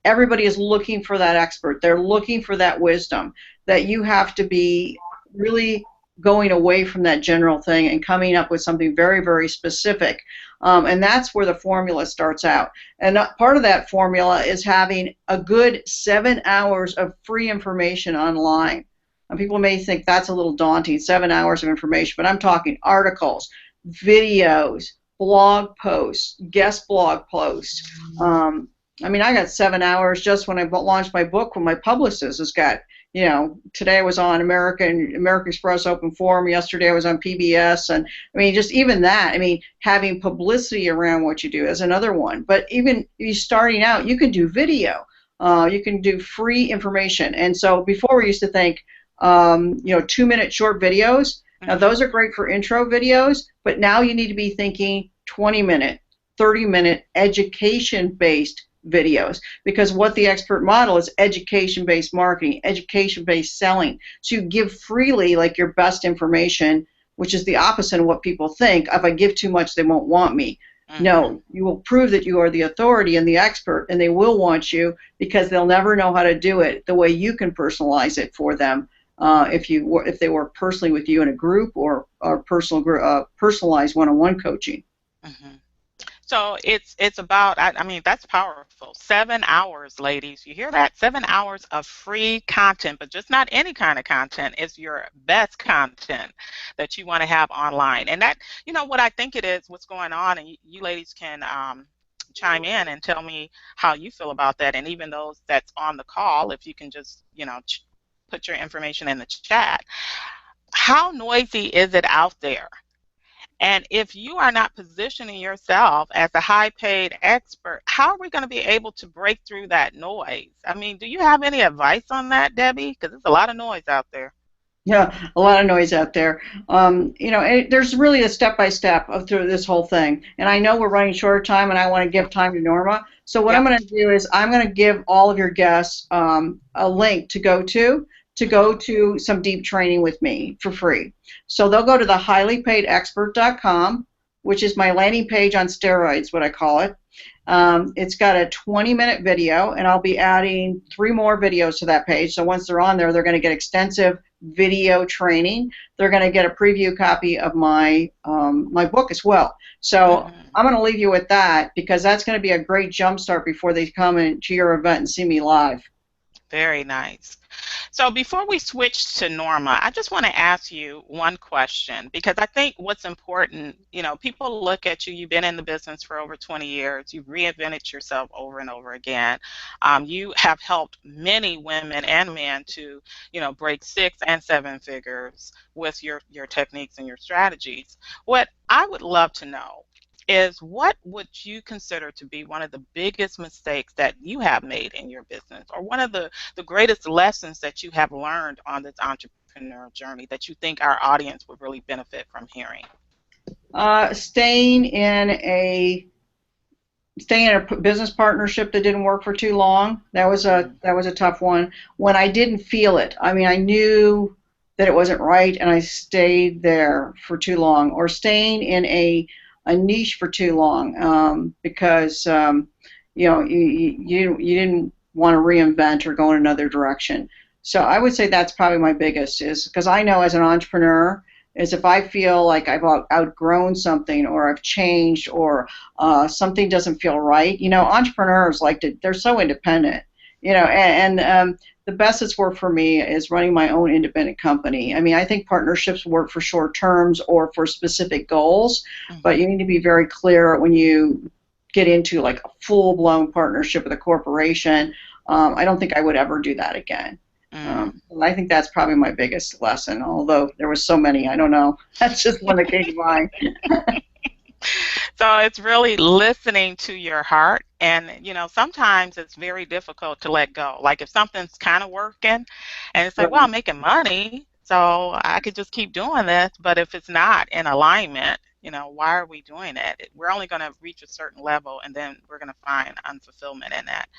everybody is looking for that expert. They're looking for that wisdom, that you have to be really going away from that general thing and coming up with something very, very specific. And that's where the formula starts out. And part of that formula is having a good 7 hours of free information online. And people may think that's a little daunting, 7 hours of information, but I'm talking articles, videos, blog posts, guest blog posts. I mean, I got 7 hours just when I launched my book when my publicist has got, today I was on American Express Open Forum. Yesterday I was on PBS. And I mean, just even that, I mean, having publicity around what you do is another one. But even you starting out, you can do video. You can do free information. And so before we used to think, 2-minute short videos. Now Hmm. those are great for intro videos, but now you need to be thinking 20-minute, 30-minute education-based videos, because what the expert model is education-based marketing, education-based selling. So you give freely, like your best information, which is the opposite of what people think. If I give too much, they won't want me. Hmm. No, you will prove that you are the authority and the expert, and they will want you because they'll never know how to do it the way you can personalize it for them. If they work personally with you in a group or personalized one-on-one coaching. Hmm. So it's about, I mean, that's powerful. 7 hours, ladies. You hear that? 7 hours of free content, but just not any kind of content. It's your best content that you want to have online. And that, what I think it is, what's going on, and you ladies can chime in and tell me how you feel about that. And even those that's on the call, if you can just, put your information in the chat. How noisy is it out there? And if you are not positioning yourself as a high paid expert, how are we going to be able to break through that noise? I mean, do you have any advice on that, Debbie? Because there's a lot of noise out there. Yeah, a lot of noise out there. There's really a step by step of through this whole thing. And I know we're running short of time, and I want to give time to Norma. So what I'm Yep. going to do is I'm going to give all of your guests a link to go Hmm. to some deep training with me for free. So they'll go to the highlypaidexpert.com, which is my landing page on steroids, what I call it. It's got a 20-minute video, and I'll be adding 3 more videos to that page. So once they're on there, they're going to get extensive video training. They're going to get a preview copy of my book as well. So Hmm. I'm going to leave you with that because that's going to be a great jump start before they come into your event and see me live. Very nice. So before we switch to Norma, I just want to ask you one question because I think what's important, people look at you, you've been in the business for over 20 years, you've reinvented yourself over and over again. You have helped many women and men to, break 6 and 7 figures with your techniques and your strategies. What I would love to know is what would you consider to be one of the biggest mistakes that you have made in your business, or one of the greatest lessons that you have learned on this entrepreneurial journey that you think our audience would really benefit from hearing? Staying in a business partnership that didn't work for too long. That was a tough one. When I didn't feel it, I mean, I knew that it wasn't right, and I stayed there for too long, or staying in a niche for too long, because you didn't want to reinvent or go in another direction. So I would say that's probably my biggest, is because I know as an entrepreneur, is if I feel like I've outgrown something, or I've changed, or something doesn't feel right. Entrepreneurs they're so independent. And the best that's worked for me is running my own independent company. I mean, I think partnerships work for short terms or for specific goals, but you need to be very clear when you get into like a full-blown partnership with a corporation. I don't think I would ever do that again. I think that's probably my biggest lesson, although there was so many. I don't know. That's just one that came to mind. So it's really listening to your heart. And, sometimes it's very difficult to let go. Like if something's kind of working and it's like, well, I'm making money, so I could just keep doing this. But if it's not in alignment, why are we doing it? We're only going to reach a certain level, and then we're going to find unfulfillment in that.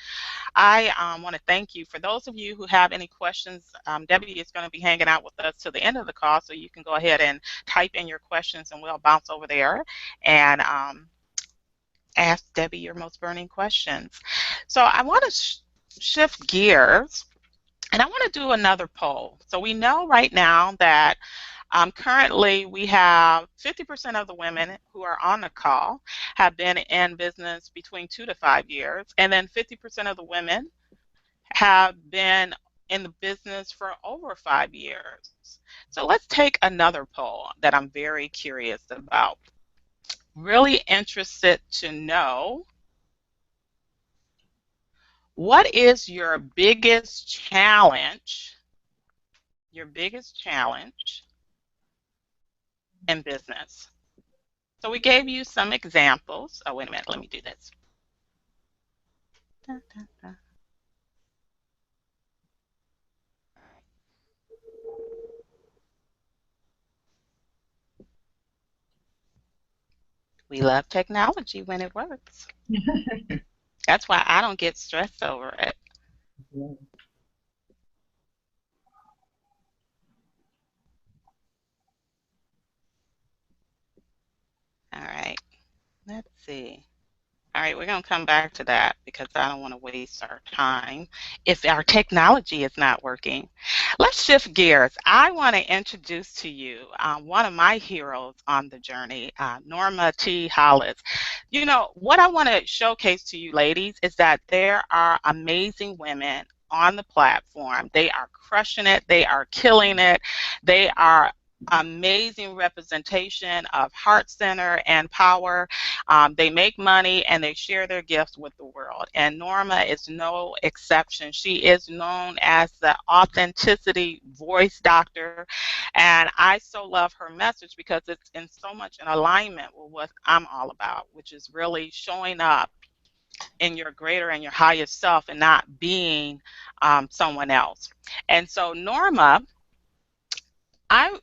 I want to thank you. For those of you who have any questions, Debbie is going to be hanging out with us to the end of the call, so you can go ahead and type in your questions, and we'll bounce over there and ask Debbie your most burning questions. So I want to shift gears, and I want to do another poll. So we know right now that currently we have 50% of the women who are on the call have been in business between 2 to 5 years, and then 50% of the women have been in the business for over 5 years. So let's take another poll that I'm very curious about. Really interested to know, what is your biggest challenge in business? So we gave you some examples. Oh, wait a minute, let me do this. Da, da, da. We love technology when it works. That's why I don't get stressed over it. All right, let's see. All right, we're going to come back to that because I don't want to waste our time if our technology is not working. Let's shift gears. I want to introduce to you one of my heroes on the journey, Norma T. Hollis. What I want to showcase to you ladies is that there are amazing women on the platform. They are crushing it. They are killing it. They are amazing representation of heart center and power. They make money and they share their gifts with the world. And Norma is no exception. She is known as the authenticity voice doctor. And I so love her message because it's in so much in alignment with what I'm all about, which is really showing up in your greater and your highest self and not being someone else. And so Norma, I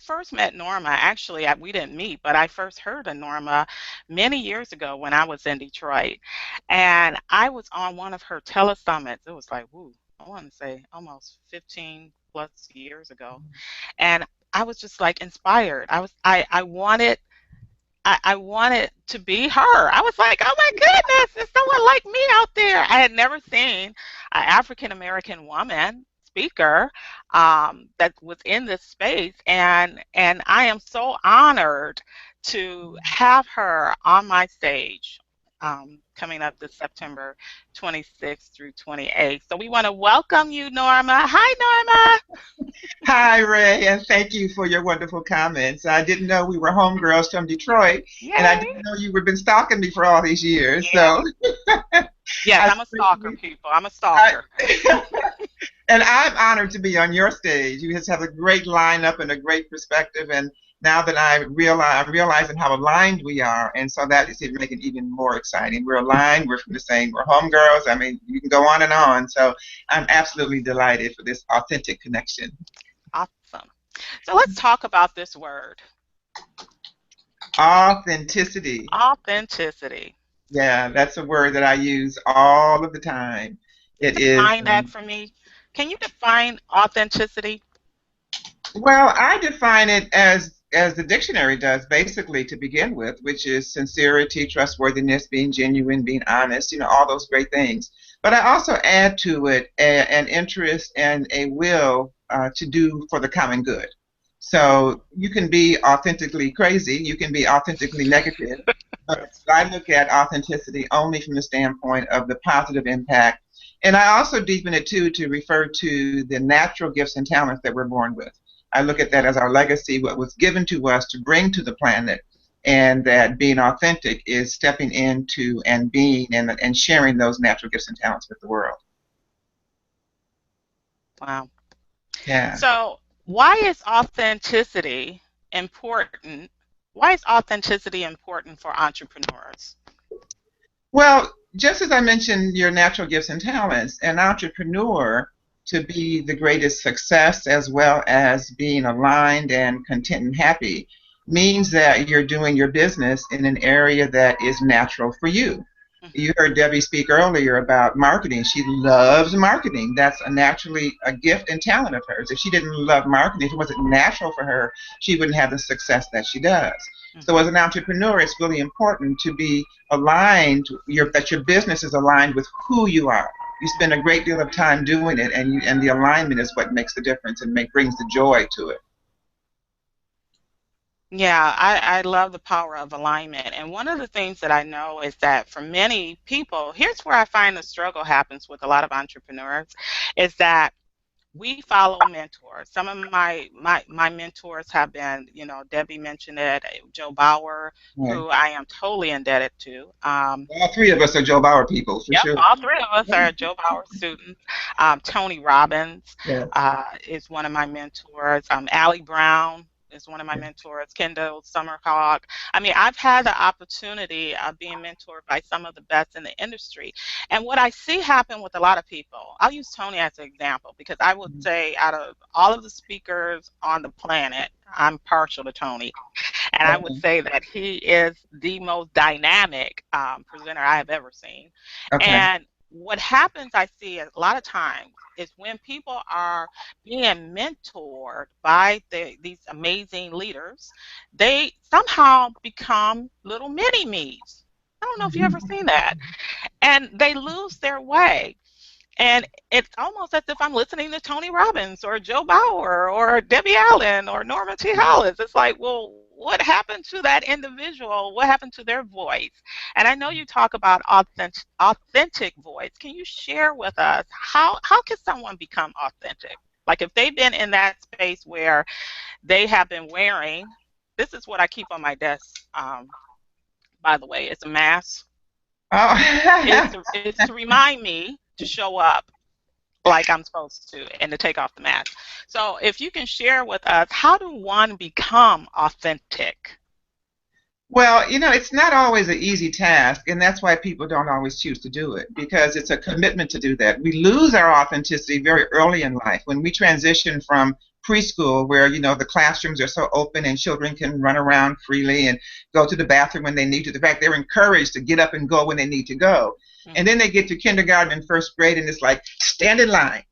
first met Norma, actually, we didn't meet, but I first heard of Norma many years ago when I was in Detroit. And I was on one of her telesummits. It was like, woo, I want to say almost 15 plus years ago. And I was just like inspired. I wanted to be her. I was like, oh my goodness, there's someone like me out there. I had never seen an African American woman speaker that was in this space, and I am so honored to have her on my stage. coming up this September 26th through 28th. So we want to welcome you, Norma. Hi, Norma. Hi, Ray, and thank you for your wonderful comments. I didn't know we were homegirls from Detroit, and I Yay. didn't know you had been stalking me for all these years. Yeah. So Yes, I, I'm a stalker, people. I'm a I, stalker. and I'm honored to be on your stage. You just have a great lineup and a great perspective. And now that I'm realizing how aligned we are, and so that is even making it even more exciting. We're aligned. We're from the same. We're homegirls. I mean, you can go on and on. So I'm absolutely delighted for this authentic connection. Awesome. So let's talk about this word, Authenticity. authenticity. Yeah, that's a word that I use all of the time. It is, Define that for me. Can you define authenticity? well, I define it as the dictionary does, basically, to begin with, which is sincerity, trustworthiness, being genuine, being honest, all those great things. But I also add to it an interest and a will to do for the common good. So you can be authentically crazy, you can be authentically negative, but I look at authenticity only from the standpoint of the positive impact. And I also deepen it too to refer to the natural gifts and talents that we're born with. I look at that as our legacy, what was given to us to bring to the planet, and that being authentic is stepping into and being and sharing those natural gifts and talents with the world. Wow. Yeah. So, why is authenticity important? Why is authenticity important for entrepreneurs? Well, just as I mentioned, your natural gifts and talents, an entrepreneur to be the greatest success as well as being aligned and content and happy means that you're doing your business in an area that is natural for you. You heard Debbie speak earlier about marketing. She loves marketing. That's naturally a gift and talent of hers. If she didn't love marketing, if it wasn't natural for her, she wouldn't have the success that she does. So as an entrepreneur, it's really important to be aligned, that your business is aligned with who you are. You spend a great deal of time doing it, and the alignment is what makes the difference and brings the joy to it. Yeah, I love the power of alignment. And one of the things that I know is that for many people, here's where I find the struggle happens with a lot of entrepreneurs, is that we follow mentors. Some of my mentors have been, Debbie mentioned it, Joe Bauer, Right. who I am totally indebted to. All three of us are Joe Bauer people, for Yep, sure. all three of us are Joe Bauer students. Tony Robbins Yes. is one of my mentors. Allie Brown is one of my mentors. Kendall Summerhawk. I mean, I've had the opportunity of being mentored by some of the best in the industry. And what I see happen with a lot of people, I'll use Tony as an example because I would say out of all of the speakers on the planet, I'm partial to Tony. And I would say that he is the most dynamic presenter I have ever seen. Okay. And what happens, I see a lot of times, is when people are being mentored by these amazing leaders, they somehow become little mini me's. I don't know if you ever seen that. And they lose their way. And it's almost as if I'm listening to Tony Robbins or Joe Bauer or Debbie Allen or Norma T. Hollis. It's like, well, what happened to that individual? What happened to their voice? And I know you talk about authentic voice. Can you share with us how can someone become authentic? Like if they've been in that space where they have been wearing, this is what I keep on my desk, by the way, it's a mask. Oh. It's to remind me to show up like I'm supposed to and to take off the mask. So if you can share with us, how do one become authentic? Well, it's not always an easy task, and that's why people don't always choose to do it, because it's a commitment to do that. We lose our authenticity very early in life when we transition from preschool, where, the classrooms are so open and children can run around freely and go to the bathroom when they need to. In fact, they're encouraged to get up and go when they need to go. And then they get to kindergarten and first grade, and it's like, stand in line,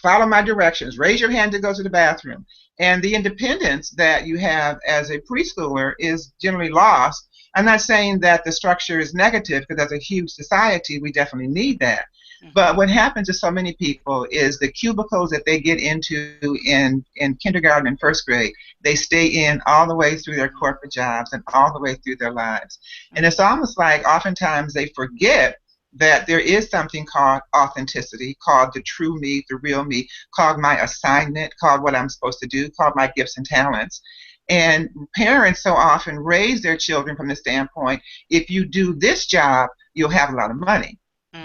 follow my directions, raise your hand to go to the bathroom. And the independence that you have as a preschooler is generally lost. I'm not saying that the structure is negative, because as a huge society, we definitely need that. But what happens to so many people is the cubicles that they get into in kindergarten and first grade, they stay in all the way through their corporate jobs and all the way through their lives. And it's almost like oftentimes they forget that there is something called authenticity, called the true me, the real me, called my assignment, called what I'm supposed to do, called my gifts and talents. And parents so often raise their children from the standpoint, if you do this job, you'll have a lot of money.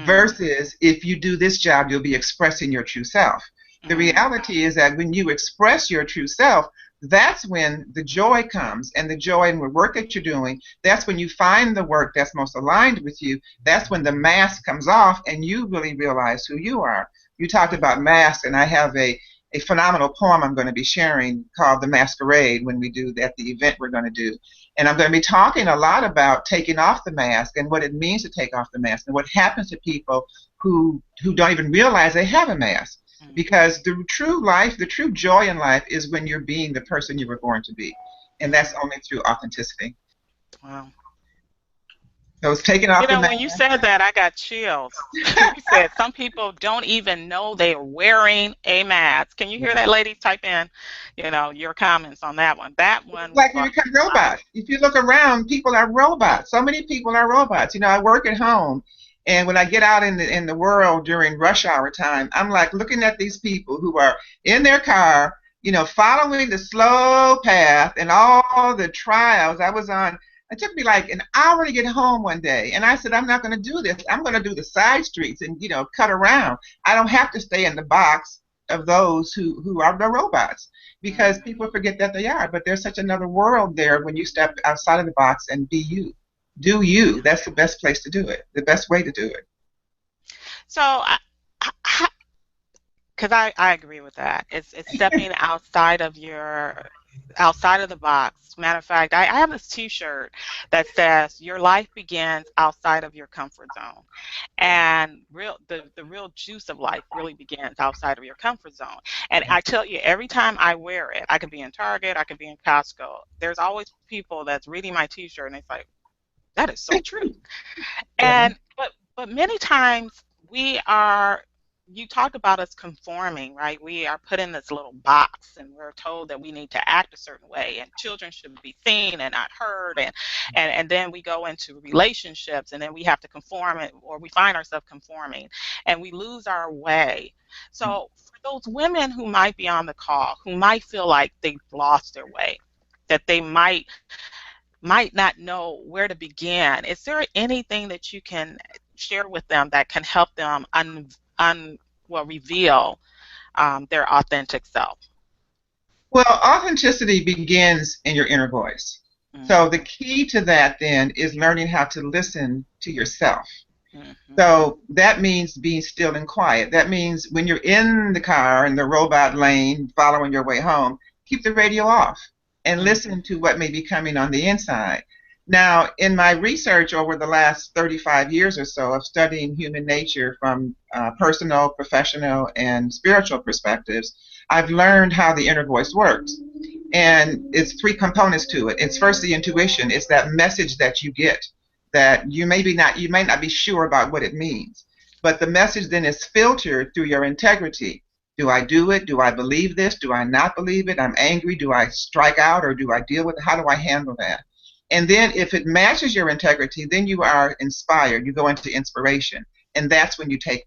Versus if you do this job, you'll be expressing your true self. The reality is that when you express your true self, that's when the joy comes, and the joy in the work that you're doing, that's when you find the work that's most aligned with you. That's when the mask comes off and you really realize who you are. You talked about masks, and I have a phenomenal poem I'm going to be sharing called The Masquerade when we do at the event we're going to do. And I'm going to be talking a lot about taking off the mask and what it means to take off the mask and what happens to people who don't even realize they have a mask. Because the true life, the true joy in life is when you're being the person you were born to be. And that's only through authenticity. Wow. So it's taking off the mask. When you said that, I got chills. You said some people don't even know they're wearing a mask. Can you hear that, ladies? Type in, your comments on that one. That one. It's like you become robots. If you look around, people are robots. So many people are robots. I work at home, and when I get out in the world during rush hour time, I'm like looking at these people who are in their car, following the slow path and all the trials I was on. It took me like an hour to get home one day, and I said, I'm not going to do this. I'm going to do the side streets and, cut around. I don't have to stay in the box of those who are the robots, because people forget that they are. But there's such another world there when you step outside of the box and be you. Do you. That's the best place to do it, the best way to do it. So, because I agree with that. It's stepping outside of the box. Matter of fact, I have this T-shirt that says your life begins outside of your comfort zone, and the real juice of life really begins outside of your comfort zone. And I tell you, every time I wear it, I could be in Target, I could be in Costco, there's always people that's reading my T-shirt and it's like, that is so true. And but many times you talked about us conforming, right? We are put in this little box, and we're told that we need to act a certain way, and children should be seen and not heard, and then we go into relationships, and then we have to conform, or we find ourselves conforming, and we lose our way. So for those women who might be on the call, who might feel like they've lost their way, that they might not know where to begin, is there anything that you can share with them that can help them reveal their authentic self? Well, authenticity begins in your inner voice. So the key to that then is learning how to listen to yourself. So that means being still and quiet. That means when you're in the car in the robot lane following your way home, keep the radio off and listen to what may be coming on the inside. Now, in my research over the last 35 years or so of studying human nature from personal, professional, and spiritual perspectives, I've learned how the inner voice works. And it's three components to it. It's first the intuition. It's that message that you get that you may not be sure about what it means. But the message then is filtered through your integrity. Do I do it? Do I believe this? Do I not believe it? I'm angry. Do I strike out, or do I deal with it? How do I handle that? And then if it matches your integrity, then you are inspired. You go into inspiration, and that's when you take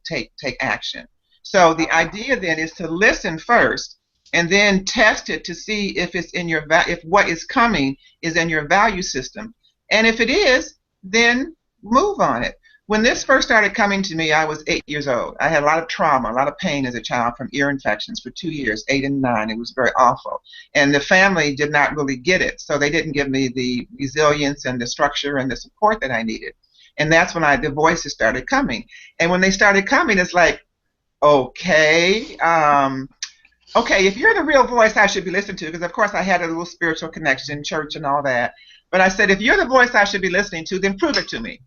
action. So the idea then is to listen first, and then test it to see if it's in if what is coming is in your value system. And if it is, then move on it. When this first started coming to me, I was 8 years old. I had a lot of trauma, a lot of pain as a child from ear infections for 2 years, 8 and 9. It was very awful. And the family did not really get it, so they didn't give me the resilience and the structure and the support that I needed. And that's when the voices started coming. And when they started coming, it's like, okay, if you're the real voice I should be listening to, because of course I had a little spiritual connection, church and all that. But I said, if you're the voice I should be listening to, then prove it to me.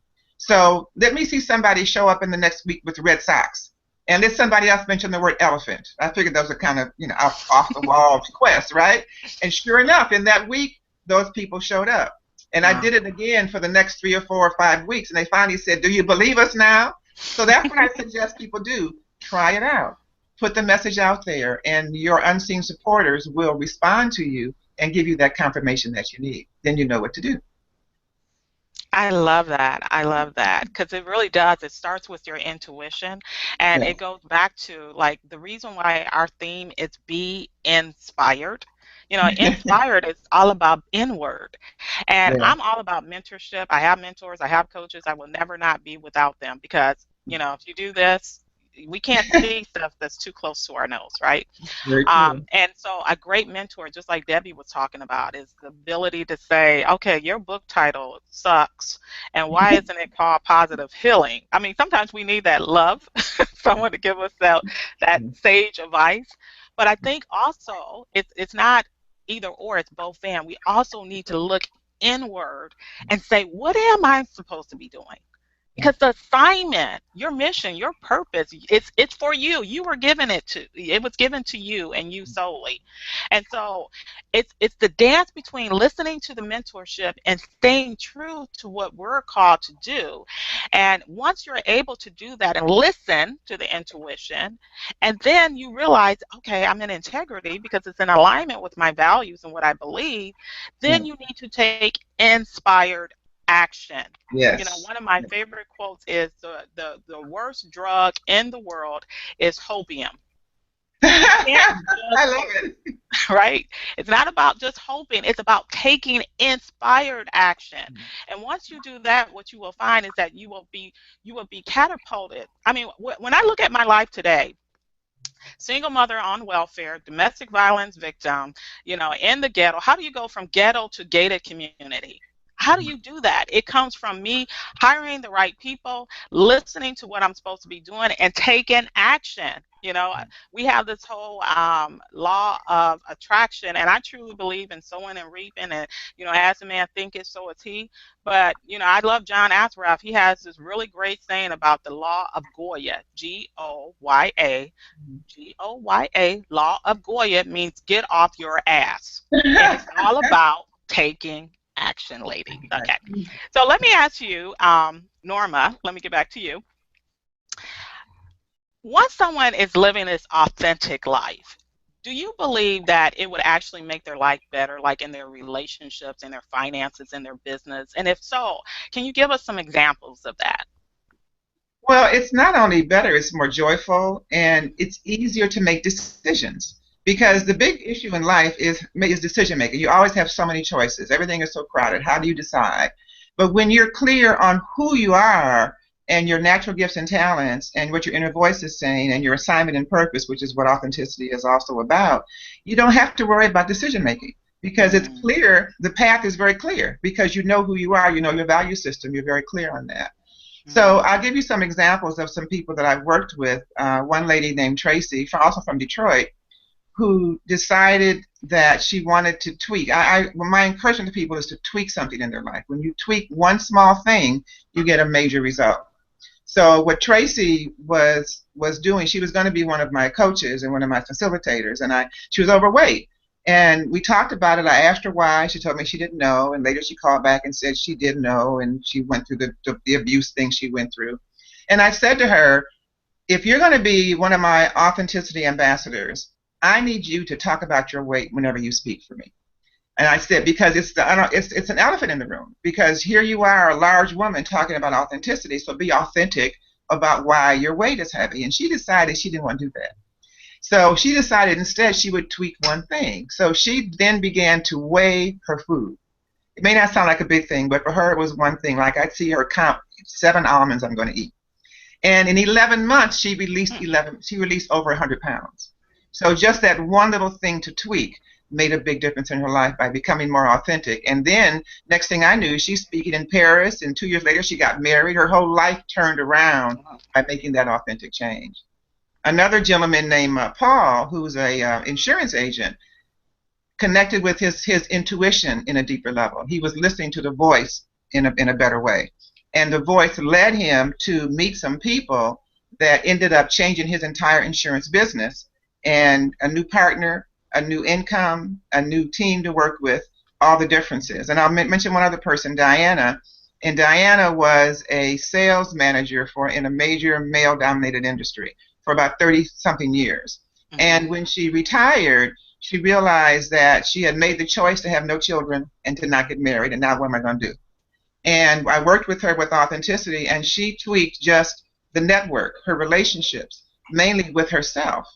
So let me see somebody show up in the next week with red socks. And let somebody else mention the word elephant. I figured those are kind of, off the wall requests, right? And sure enough, in that week, those people showed up. And I did it again for the next 3 or 4 or 5 weeks. And they finally said, do you believe us now? So that's what I suggest people do. Try it out. Put the message out there, and your unseen supporters will respond to you and give you that confirmation that you need. Then you know what to do. I love that. I love that because it really does. It starts with your intuition, and Yeah. it goes back to like the reason why our theme is be inspired. You know, inspired is all about inward. And Yeah. I'm all about mentorship. I have mentors, I have coaches. I will never not be without them because, you know, if you do this, we can't see stuff that's too close to our nose, right? Very true. And so a great mentor, just like Debbie was talking about, is the ability to say, okay, your book title sucks, and why isn't it called Positive Healing? I mean, sometimes we need that love, someone to give us that sage advice. But I think also it's not either or, it's both and. We also need to look inward and say, what am I supposed to be doing? Because the assignment, your mission, your purpose, it's for you. You were given it was given to you and you solely. And so it's the dance between listening to the mentorship and staying true to what we're called to do. And once you're able to do that and listen to the intuition, and then you realize, okay, I'm in integrity because it's in alignment with my values and what I believe, Yeah. then you need to take inspired action. You know, Yes. one of my favorite quotes is the worst drug in the world is hopium. You can't I just, love it. right? It's not about just hoping, it's about taking inspired action. And once you do that, what you will find is that you will be catapulted. I mean, when I look at my life today, single mother on welfare, domestic violence victim, you know, in the ghetto. How do you go from ghetto to gated community? How do you do that? It comes from me hiring the right people, listening to what I'm supposed to be doing, and taking action. You know, we have this whole law of attraction, and I truly believe in sowing and reaping. And, you know, as a man thinketh, so is he. But, you know, I love John Asraf. He has this really great saying about the law of Goya, Goya. Goya, law of Goya means get off your ass. And it's all about taking action, ladies. Okay. So let me ask you, Norma, let me get back to you. Once someone is living this authentic life, do you believe that it would actually make their life better, like in their relationships, in their finances, in their business? And if so, can you give us some examples of that? Well, it's not only better, it's more joyful and it's easier to make decisions. Because the big issue in life is decision making. You always have so many choices. Everything is so crowded. How do you decide? But when you're clear on who you are and your natural gifts and talents and what your inner voice is saying and your assignment and purpose, which is what authenticity is also about, you don't have to worry about decision making because it's Mm, clear. The path is very clear because you know who you are, you know your value system, you're very clear on that. So mm, I'll give you some examples of some people that I've worked with. One lady named Tracy, also from Detroit, who decided that she wanted to tweak. Well, my encouragement to people is to tweak something in their life. When you tweak one small thing, you get a major result. So what Tracy was doing, she was going to be one of my coaches and one of my facilitators, and she was overweight. And we talked about it. I asked her why. She told me she didn't know, and later she called back and said she did know, and she went through the abuse thing she went through. And I said to her, if you're going to be one of my authenticity ambassadors, I need you to talk about your weight whenever you speak for me. And I said, because it's an elephant in the room. Because here you are, a large woman talking about authenticity, so be authentic about why your weight is heavy. And she decided she didn't want to do that. So she decided instead she would tweak one thing. So she then began to weigh her food. It may not sound like a big thing, but for her it was one thing. Like I'd see her count 7 almonds I'm going to eat. And in 11 months, she released over 100 pounds. So just that one little thing to tweak made a big difference in her life by becoming more authentic. And then next thing I knew, she's speaking in Paris, and 2 years later she got married. Her whole life turned around by making that authentic change. Another gentleman named Paul, who's a insurance agent, connected with his intuition in a deeper level. He was listening to the voice in a better way. And the voice led him to meet some people that ended up changing his entire insurance business, and a new partner, a new income, a new team to work with, all the differences. And I'll mention one other person, Diana. And Diana was a sales manager in a major male-dominated industry for about 30-something years. Mhm. And when she retired, she realized that she had made the choice to have no children and to not get married. And now what am I going to do? And I worked with her with authenticity, and she tweaked just the network, her relationships, mainly with herself.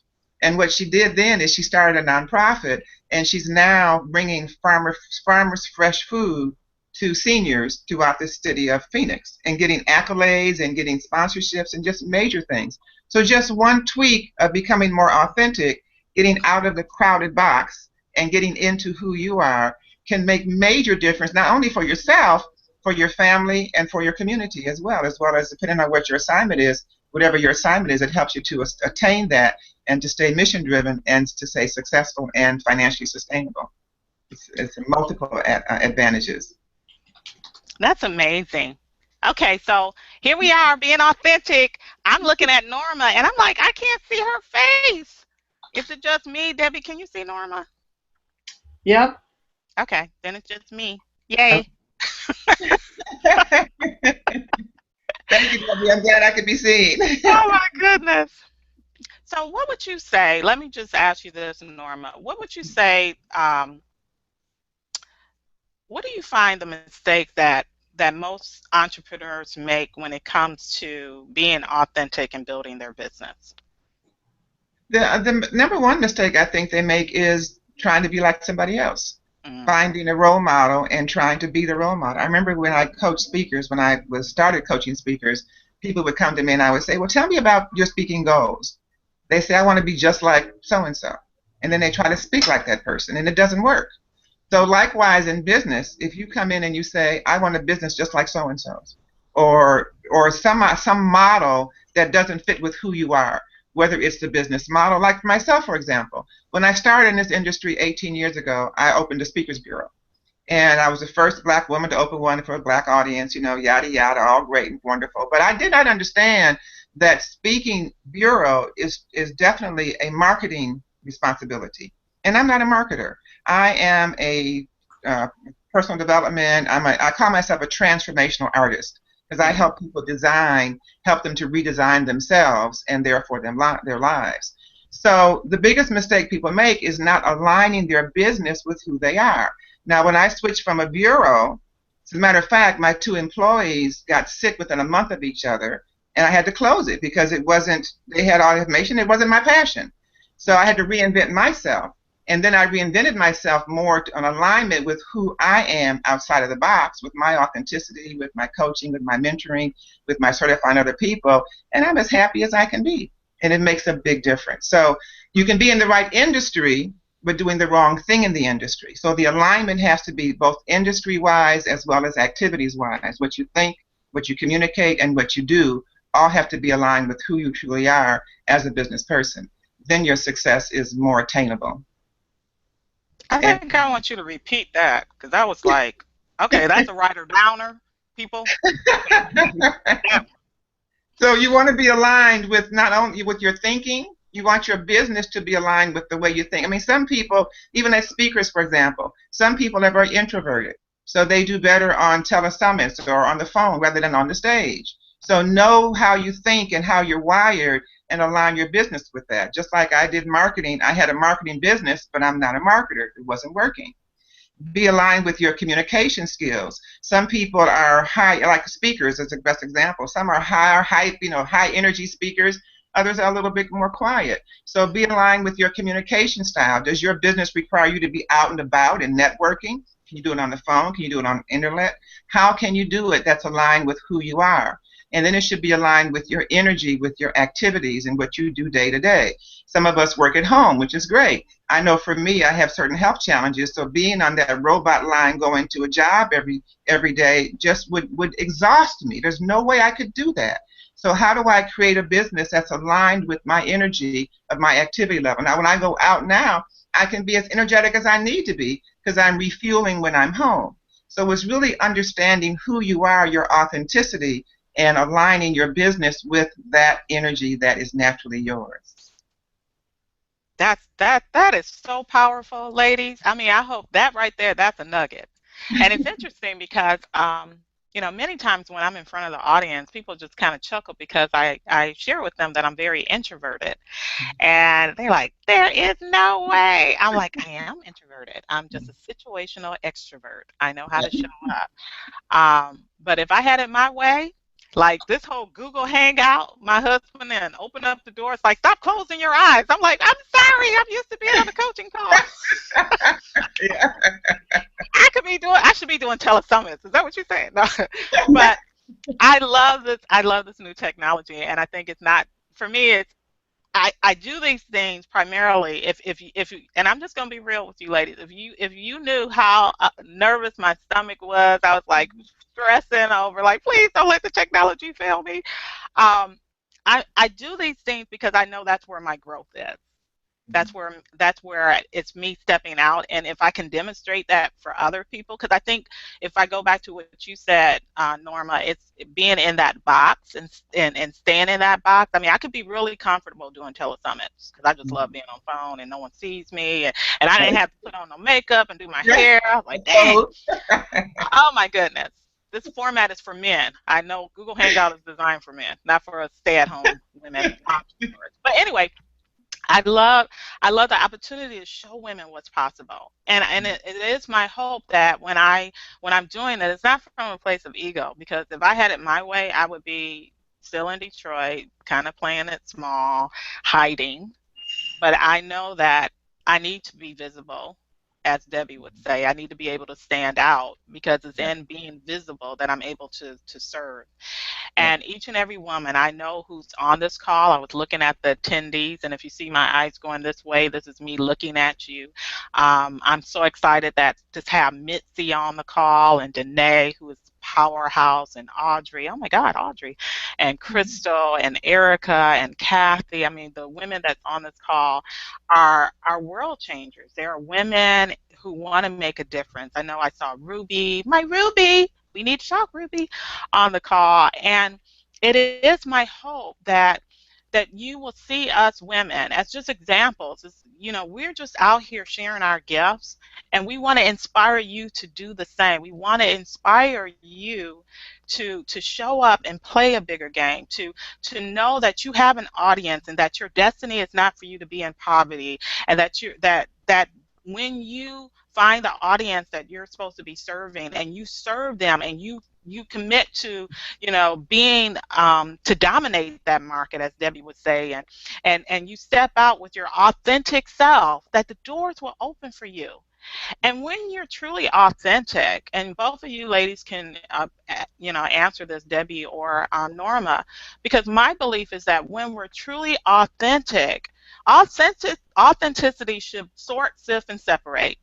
And what she did then is she started a nonprofit, and she's now bringing farmers fresh food to seniors throughout the city of Phoenix and getting accolades and getting sponsorships and just major things. So just one tweak of becoming more authentic, getting out of the crowded box and getting into who you are can make major difference, not only for yourself, for your family and for your community as well as depending on what your assignment is, whatever your assignment is, it helps you to attain that and to stay mission driven and to stay successful and financially sustainable. It's multiple advantages. That's amazing. Okay, so here we are being authentic. I'm looking at Norma and I'm like, I can't see her face. Is it just me? Debbie, can you see Norma? Yep. Okay, then it's just me. Yay. Thank you, Debbie. I'm glad I could be seen. Oh my goodness. So what would you say? Let me just ask you this, Norma. What would you say, what do you find the mistake that most entrepreneurs make when it comes to being authentic and building their business? The number one mistake I think they make is trying to be like somebody else, Mm, finding a role model and trying to be the role model. I remember when I coached speakers, when I was started coaching speakers, people would come to me and I would say, "Well, tell me about your speaking goals." They say, "I want to be just like so and so," and then they try to speak like that person, and it doesn't work. So likewise in business, if you come in and you say, "I want a business just like so and so's," or some model that doesn't fit with who you are, whether it's the business model, like myself, for example. When I started in this industry 18 years ago, I opened a speakers bureau. And I was the first black woman to open one for a black audience, yada, yada, all great and wonderful. But I did not understand that speaking bureau is definitely a marketing responsibility. And I'm not a marketer. I am a uh, personal development. I call myself a transformational artist because I mm, help people help them to redesign themselves and therefore their lives. So the biggest mistake people make is not aligning their business with who they are. Now, when I switched from a bureau, as a matter of fact, my two employees got sick within a month of each other, and I had to close it because they had all the information, it wasn't my passion. So I had to reinvent myself. And then I reinvented myself more on alignment with who I am outside of the box, with my authenticity, with my coaching, with my mentoring, with my certifying other people. And I'm as happy as I can be. And it makes a big difference. So you can be in the right industry, but doing the wrong thing in the industry. So the alignment has to be both industry wise as well as activities wise. What you think, what you communicate, and what you do all have to be aligned with who you truly are as a business person. Then your success is more attainable. I And think I want you to repeat that because I was like, okay, that's a writer downer, people. That so you want to be aligned with not only with your thinking, you want your business to be aligned with the way you think. I mean, some people, even as speakers, for example, some people are very introverted. So they do better on telesummits or on the phone rather than on the stage. So know how you think and how you're wired and align your business with that. Just like I did marketing, I had a marketing business, but I'm not a marketer. It wasn't working. Be aligned with your communication skills. Some people are high, like speakers is the best example. Some are higher hype, high energy speakers. Others are a little bit more quiet. So be aligned with your communication style. Does your business require you to be out and about and networking? Can you do it on the phone? Can you do it on the internet? How can you do it that's aligned with who you are? And then it should be aligned with your energy, with your activities, and what you do day to day. Some of us work at home, which is great. I know for me, I have certain health challenges, so being on that robot line going to a job every day just would exhaust me. There's no way I could do that. So how do I create a business that's aligned with my energy of my activity level? Now, when I go out now, I can be as energetic as I need to be because I'm refueling when I'm home. So it's really understanding who you are, your authenticity, and aligning your business with that energy that is naturally yours. that is so powerful, ladies. I mean, I hope that right there, that's a nugget. And it's interesting because many times when I'm in front of the audience, people just kind of chuckle because I share with them that I'm very introverted. And they're like, there is no way. I'm like, I am introverted. I'm just a situational extrovert. I know how to show up. But if I had it my way, like this whole Google Hangout, my husband and open up the door. It's like, stop closing your eyes. I'm like, I'm sorry. I'm used to being on the coaching call. Yeah. I should be doing telesummits. Is that what you're saying? No. But I love this. I love this new technology, and I think it's not for me. I do these things primarily if you and I'm just gonna be real with you ladies. If you knew how nervous my stomach was, I was like stressing over like, please don't let the technology fail me. Um, I do these things because I know that's where my growth is. That's where it's me stepping out, and if I can demonstrate that for other people, because I think if I go back to what you said, Norma, it's being in that box and staying in that box. I mean, I could be really comfortable doing telesummits because I just love being on phone and no one sees me, and I didn't have to put on no makeup and do my hair. I was like, dang, oh my goodness. This format is for men. I know Google Hangout is designed for men, not for us stay-at-home women entrepreneurs. But anyway, I love I love the opportunity to show women what's possible. And it is my hope that when I'm doing it, it's not from a place of ego because if I had it my way, I would be still in Detroit, kind of playing it small, hiding. But I know that I need to be visible, as Debbie would say. I need to be able to stand out because it's Yeah. in being visible that I'm able to serve. Yeah. And each and every woman I know who's on this call, I was looking at the attendees, and if you see my eyes going this way, this is me looking at you. I'm so excited that to have Mitzi on the call and Danae, who is powerhouse, and Audrey. Oh my God, Audrey, and Crystal and Erica and Kathy. I mean, the women that's on this call are world changers. They are women who want to make a difference. I know I saw Ruby, my Ruby. We need to talk, Ruby, on the call. And it is my hope that you will see us women as just examples. We're just out here sharing our gifts, and we want to inspire you to do the same. We want to inspire you to show up and play a bigger game, to know that you have an audience and that your destiny is not for you to be in poverty, and that when you find the audience that you're supposed to be serving and you serve them and you commit to being to dominate that market, as Debbie would say, and you step out with your authentic self, that the doors will open for you. And when you're truly authentic, and both of you ladies can answer this, Debbie or Norma, because my belief is that when we're truly authenticity should sort, sift, and separate.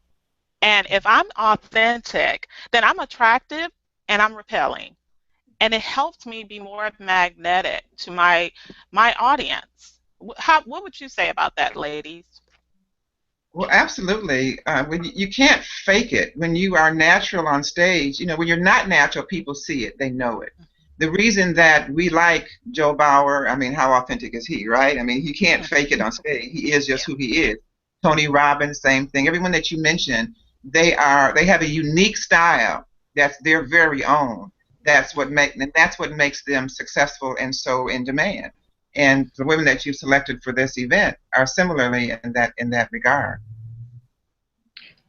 And if I'm authentic, then I'm attractive and I'm repelling. And it helps me be more magnetic to my audience. What would you say about that, ladies? Well, absolutely. When you can't fake it, when you are natural on stage, when you're not natural, people see it, they know it. The reason that we like Joe Bauer, I mean, how authentic is he, right? I mean, he can't fake it on stage. He is just who he is. Tony Robbins, same thing. Everyone that you mentioned, they have a unique style that's their very own. That's what makes them successful and so in demand. And the women that you selected for this event are similarly in that regard.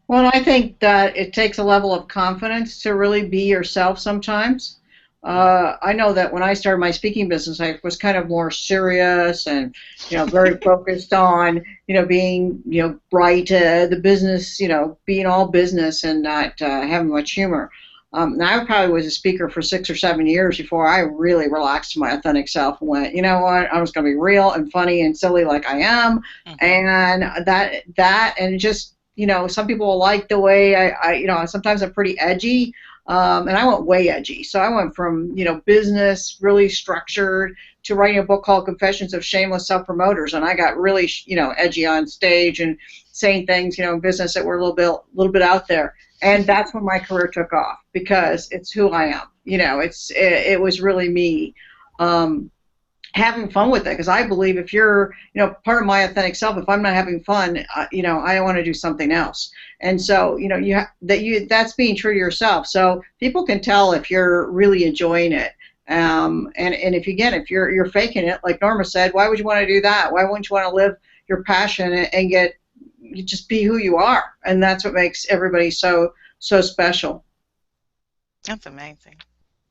Well, I think that it takes a level of confidence to really be yourself sometimes. I know that when I started my speaking business, I was kind of more serious and, very focused on, being, bright, the business, being all business and not having much humor. And I probably was a speaker for 6 or 7 years before I really relaxed to my authentic self and went, you know what, I'm just going to be real and funny and silly like I am. And and just, some people like the way sometimes I'm pretty edgy. And I went way edgy. So I went from, business, really structured, to writing a book called Confessions of Shameless Self-Promoters. And I got really, edgy on stage and saying things, in business that were a little bit out there. And that's when my career took off because it's who I am. It was really me. having fun with it, because I believe if you're, part of my authentic self, if I'm not having fun, I want to do something else. And so, that's being true to yourself. So people can tell if you're really enjoying it. And if you're faking it, like Norma said, why would you want to do that? Why wouldn't you want to live your passion and you just be who you are? And that's what makes everybody so special. That's amazing.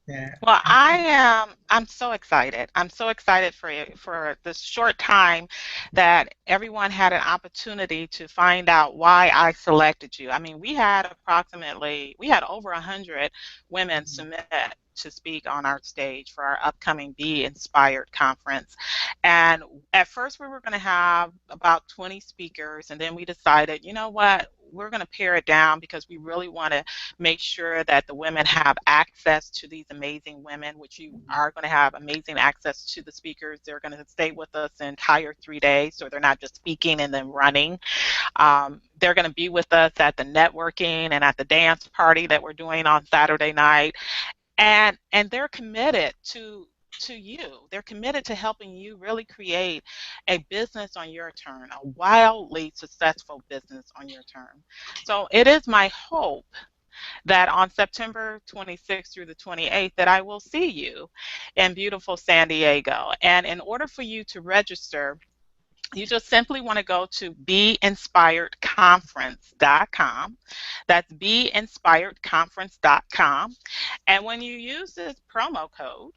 Yeah. Well, I'm so excited. I'm so excited for this short time that everyone had an opportunity to find out why I selected you. I mean, we had over 100 women submit to speak on our stage for our upcoming Be Inspired conference. And at first we were going to have about 20 speakers, and then we decided, you know what? We're going to pare it down because we really want to make sure that the women have access to these amazing women, which you are going to have amazing access to the speakers. They're going to stay with us the entire 3 days, so they're not just speaking and then running. They're going to be with us at the networking and at the dance party that we're doing on Saturday night. And they're committed to you. They're committed to helping you really create a business on your term, a wildly successful business on your term. So it is my hope that on September 26th through the 28th that I will see you in beautiful San Diego. And in order for you to register, you just simply want to go to beInspiredconference.com. That's beInspiredconference.com. And when you use this promo code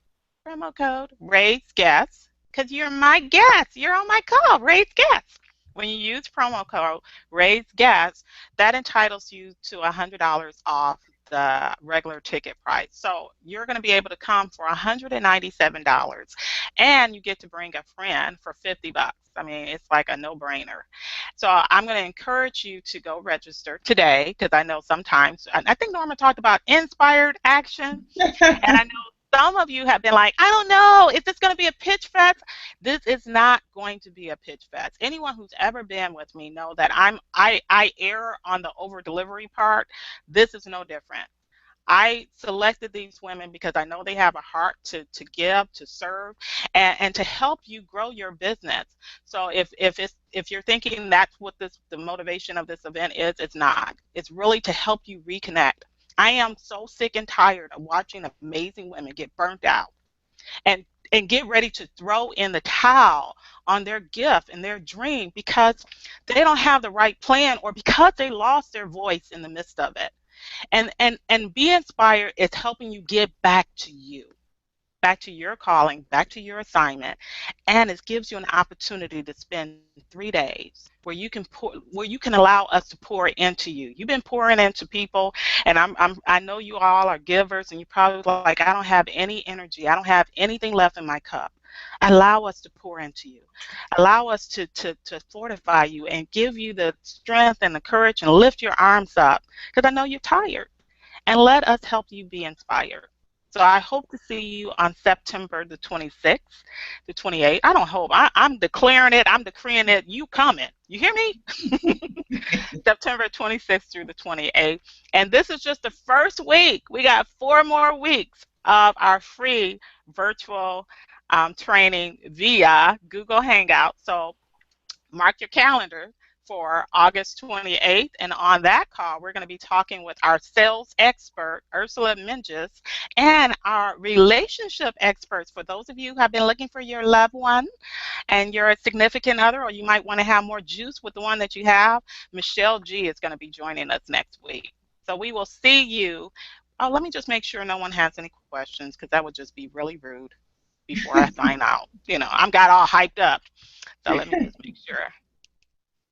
raise guests, because you're my guest, you're on my call, raise guests. When you use promo code raise guests, that entitles you to $100 off the regular ticket price. So you're going to be able to come for $197, and you get to bring a friend for $50. I mean, it's like a no-brainer. So I'm going to encourage you to go register today, because I know sometimes, I think Norma talked about inspired action, and I know some of you have been like, I don't know, is this going to be a pitch fest? This is not going to be a pitch fest. Anyone who's ever been with me know that I err on the over delivery part. This is no different. I selected these women because I know they have a heart to give, to serve, and to help you grow your business. So if you're thinking that's what the motivation of this event is, it's not. It's really to help you reconnect. I am so sick and tired of watching amazing women get burnt out and get ready to throw in the towel on their gift and their dream because they don't have the right plan or because they lost their voice in the midst of it. And Be Inspired is helping you get back to you, back to your calling, back to your assignment, and it gives you an opportunity to spend 3 days where you can allow us to pour into you. You've been pouring into people, and I know you all are givers, and you're probably like, I don't have any energy, I don't have anything left in my cup. Allow us to pour into you. Allow us to fortify you and give you the strength and the courage and lift your arms up because I know you're tired. And let us help you be inspired. So I hope to see you on September the 26th, the 28th. I don't hope. I'm declaring it. I'm decreeing it. You coming. You hear me? September 26th through the 28th. And this is just the first week. We got 4 more weeks of our free virtual training via Google Hangout. So mark your calendar for August 28th, and on that call, we're going to be talking with our sales expert, Ursula Minges, and our relationship experts. For those of you who have been looking for your loved one and your significant other, or you might want to have more juice with the one that you have, Michelle G is going to be joining us next week. So we will see you. Oh, let me just make sure no one has any questions because that would just be really rude before I sign out. I'm got all hyped up. So let me just make sure.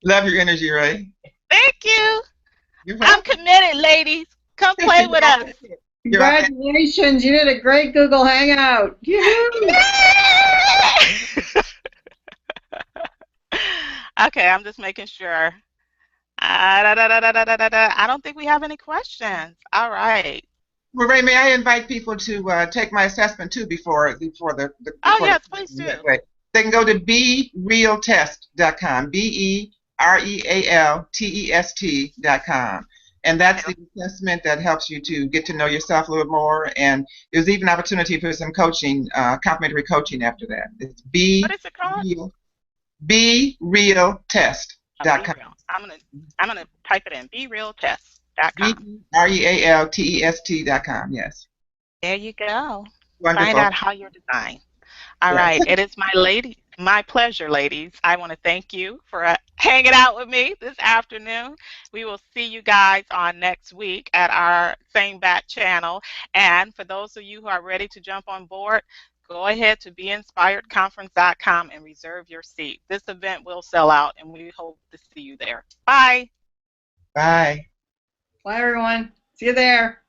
Love your energy, Ray. Thank you. I'm committed, ladies. Come play with us. Congratulations. You did a great Google Hangout. Okay, I'm just making sure. I don't think we have any questions. All right. Well, Ray, may I invite people to take my assessment too before Oh, yes, please do. They can go to berealtest.com, BeRealtest.com. And that's the assessment that helps you to get to know yourself a little more. And there's even opportunity for some coaching, complimentary coaching after that. It's What is it called? BeRealTest.com. Be Real. I'm gonna type it in. BeRealTest.com. BeRealTest.com. Yes. There you go. Find Wonderful. out how you're designed. All Yes. right. It is my pleasure, ladies. I want to thank you for hanging out with me this afternoon. We will see you guys on next week at our same bat channel. And for those of you who are ready to jump on board, go ahead to beInspiredconference.com and reserve your seat. This event will sell out, and we hope to see you there. Bye. Bye. Bye, everyone. See you there.